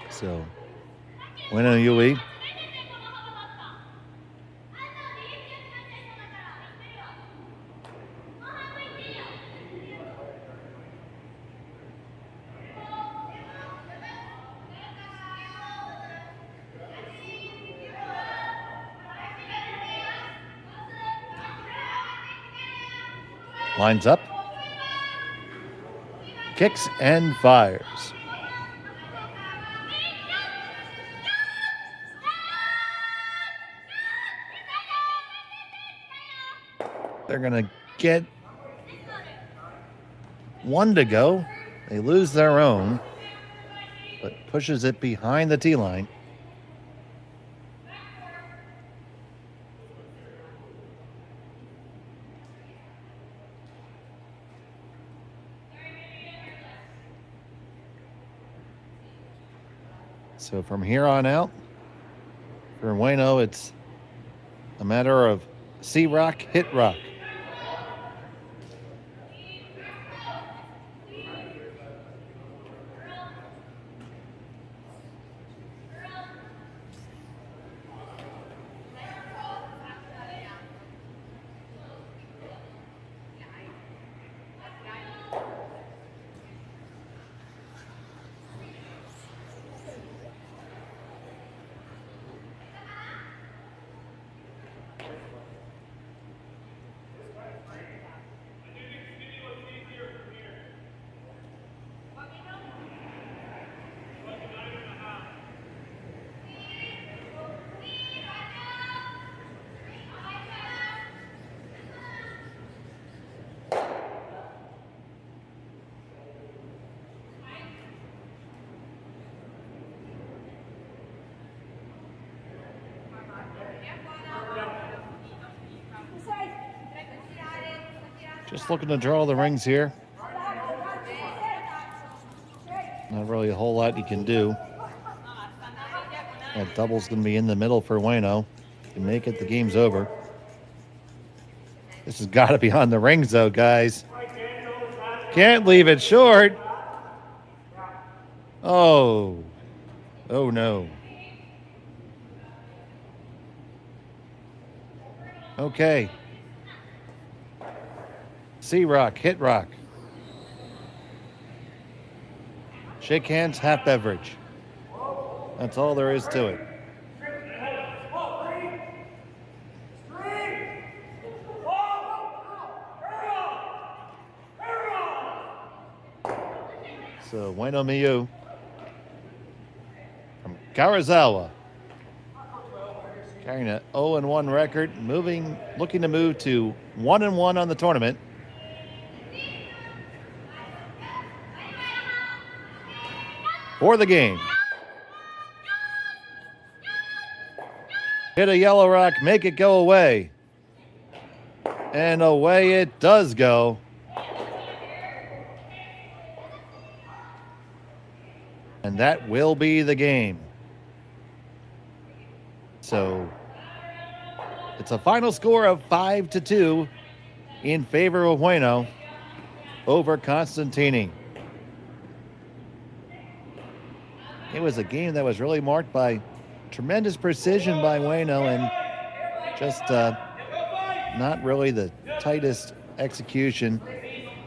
So, Ueno Yui. Lines up. Kicks and fires. They're going to get one to go. They lose their own, but pushes it behind the tee line. So from here on out, for Ueno, it's a matter of see rock, hit rock. Just looking to draw the rings here. Not really a whole lot you can do. That double's going to be in the middle for Ueno. If you make it, the game's over. This has got to be on the rings, though, guys. Can't leave it short. Oh. Oh, no. Okay. See rock, hit rock. Shake hands, half beverage. That's all there is to it. So Ueno Miyu from Karuizawa, carrying an 0-1 record, looking to move to 1-1 on the tournament. For the game. Hit a yellow rock, make it go away. And away it does go. And that will be the game. So it's a final score of 5-2 in favor of Ueno over Constantini. It was a game that was really marked by tremendous precision by Ueno and just not really the tightest execution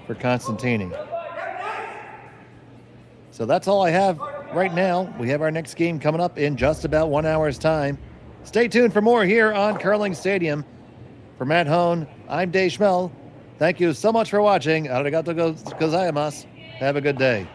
for Constantini. So that's all I have right now. We have our next game coming up in just about 1 hour's time. Stay tuned for more here on Curling Stadium. For Matt Hone, I'm Dave Schmel. Thank you so much for watching. Arigato gozaimasu. Have a good day.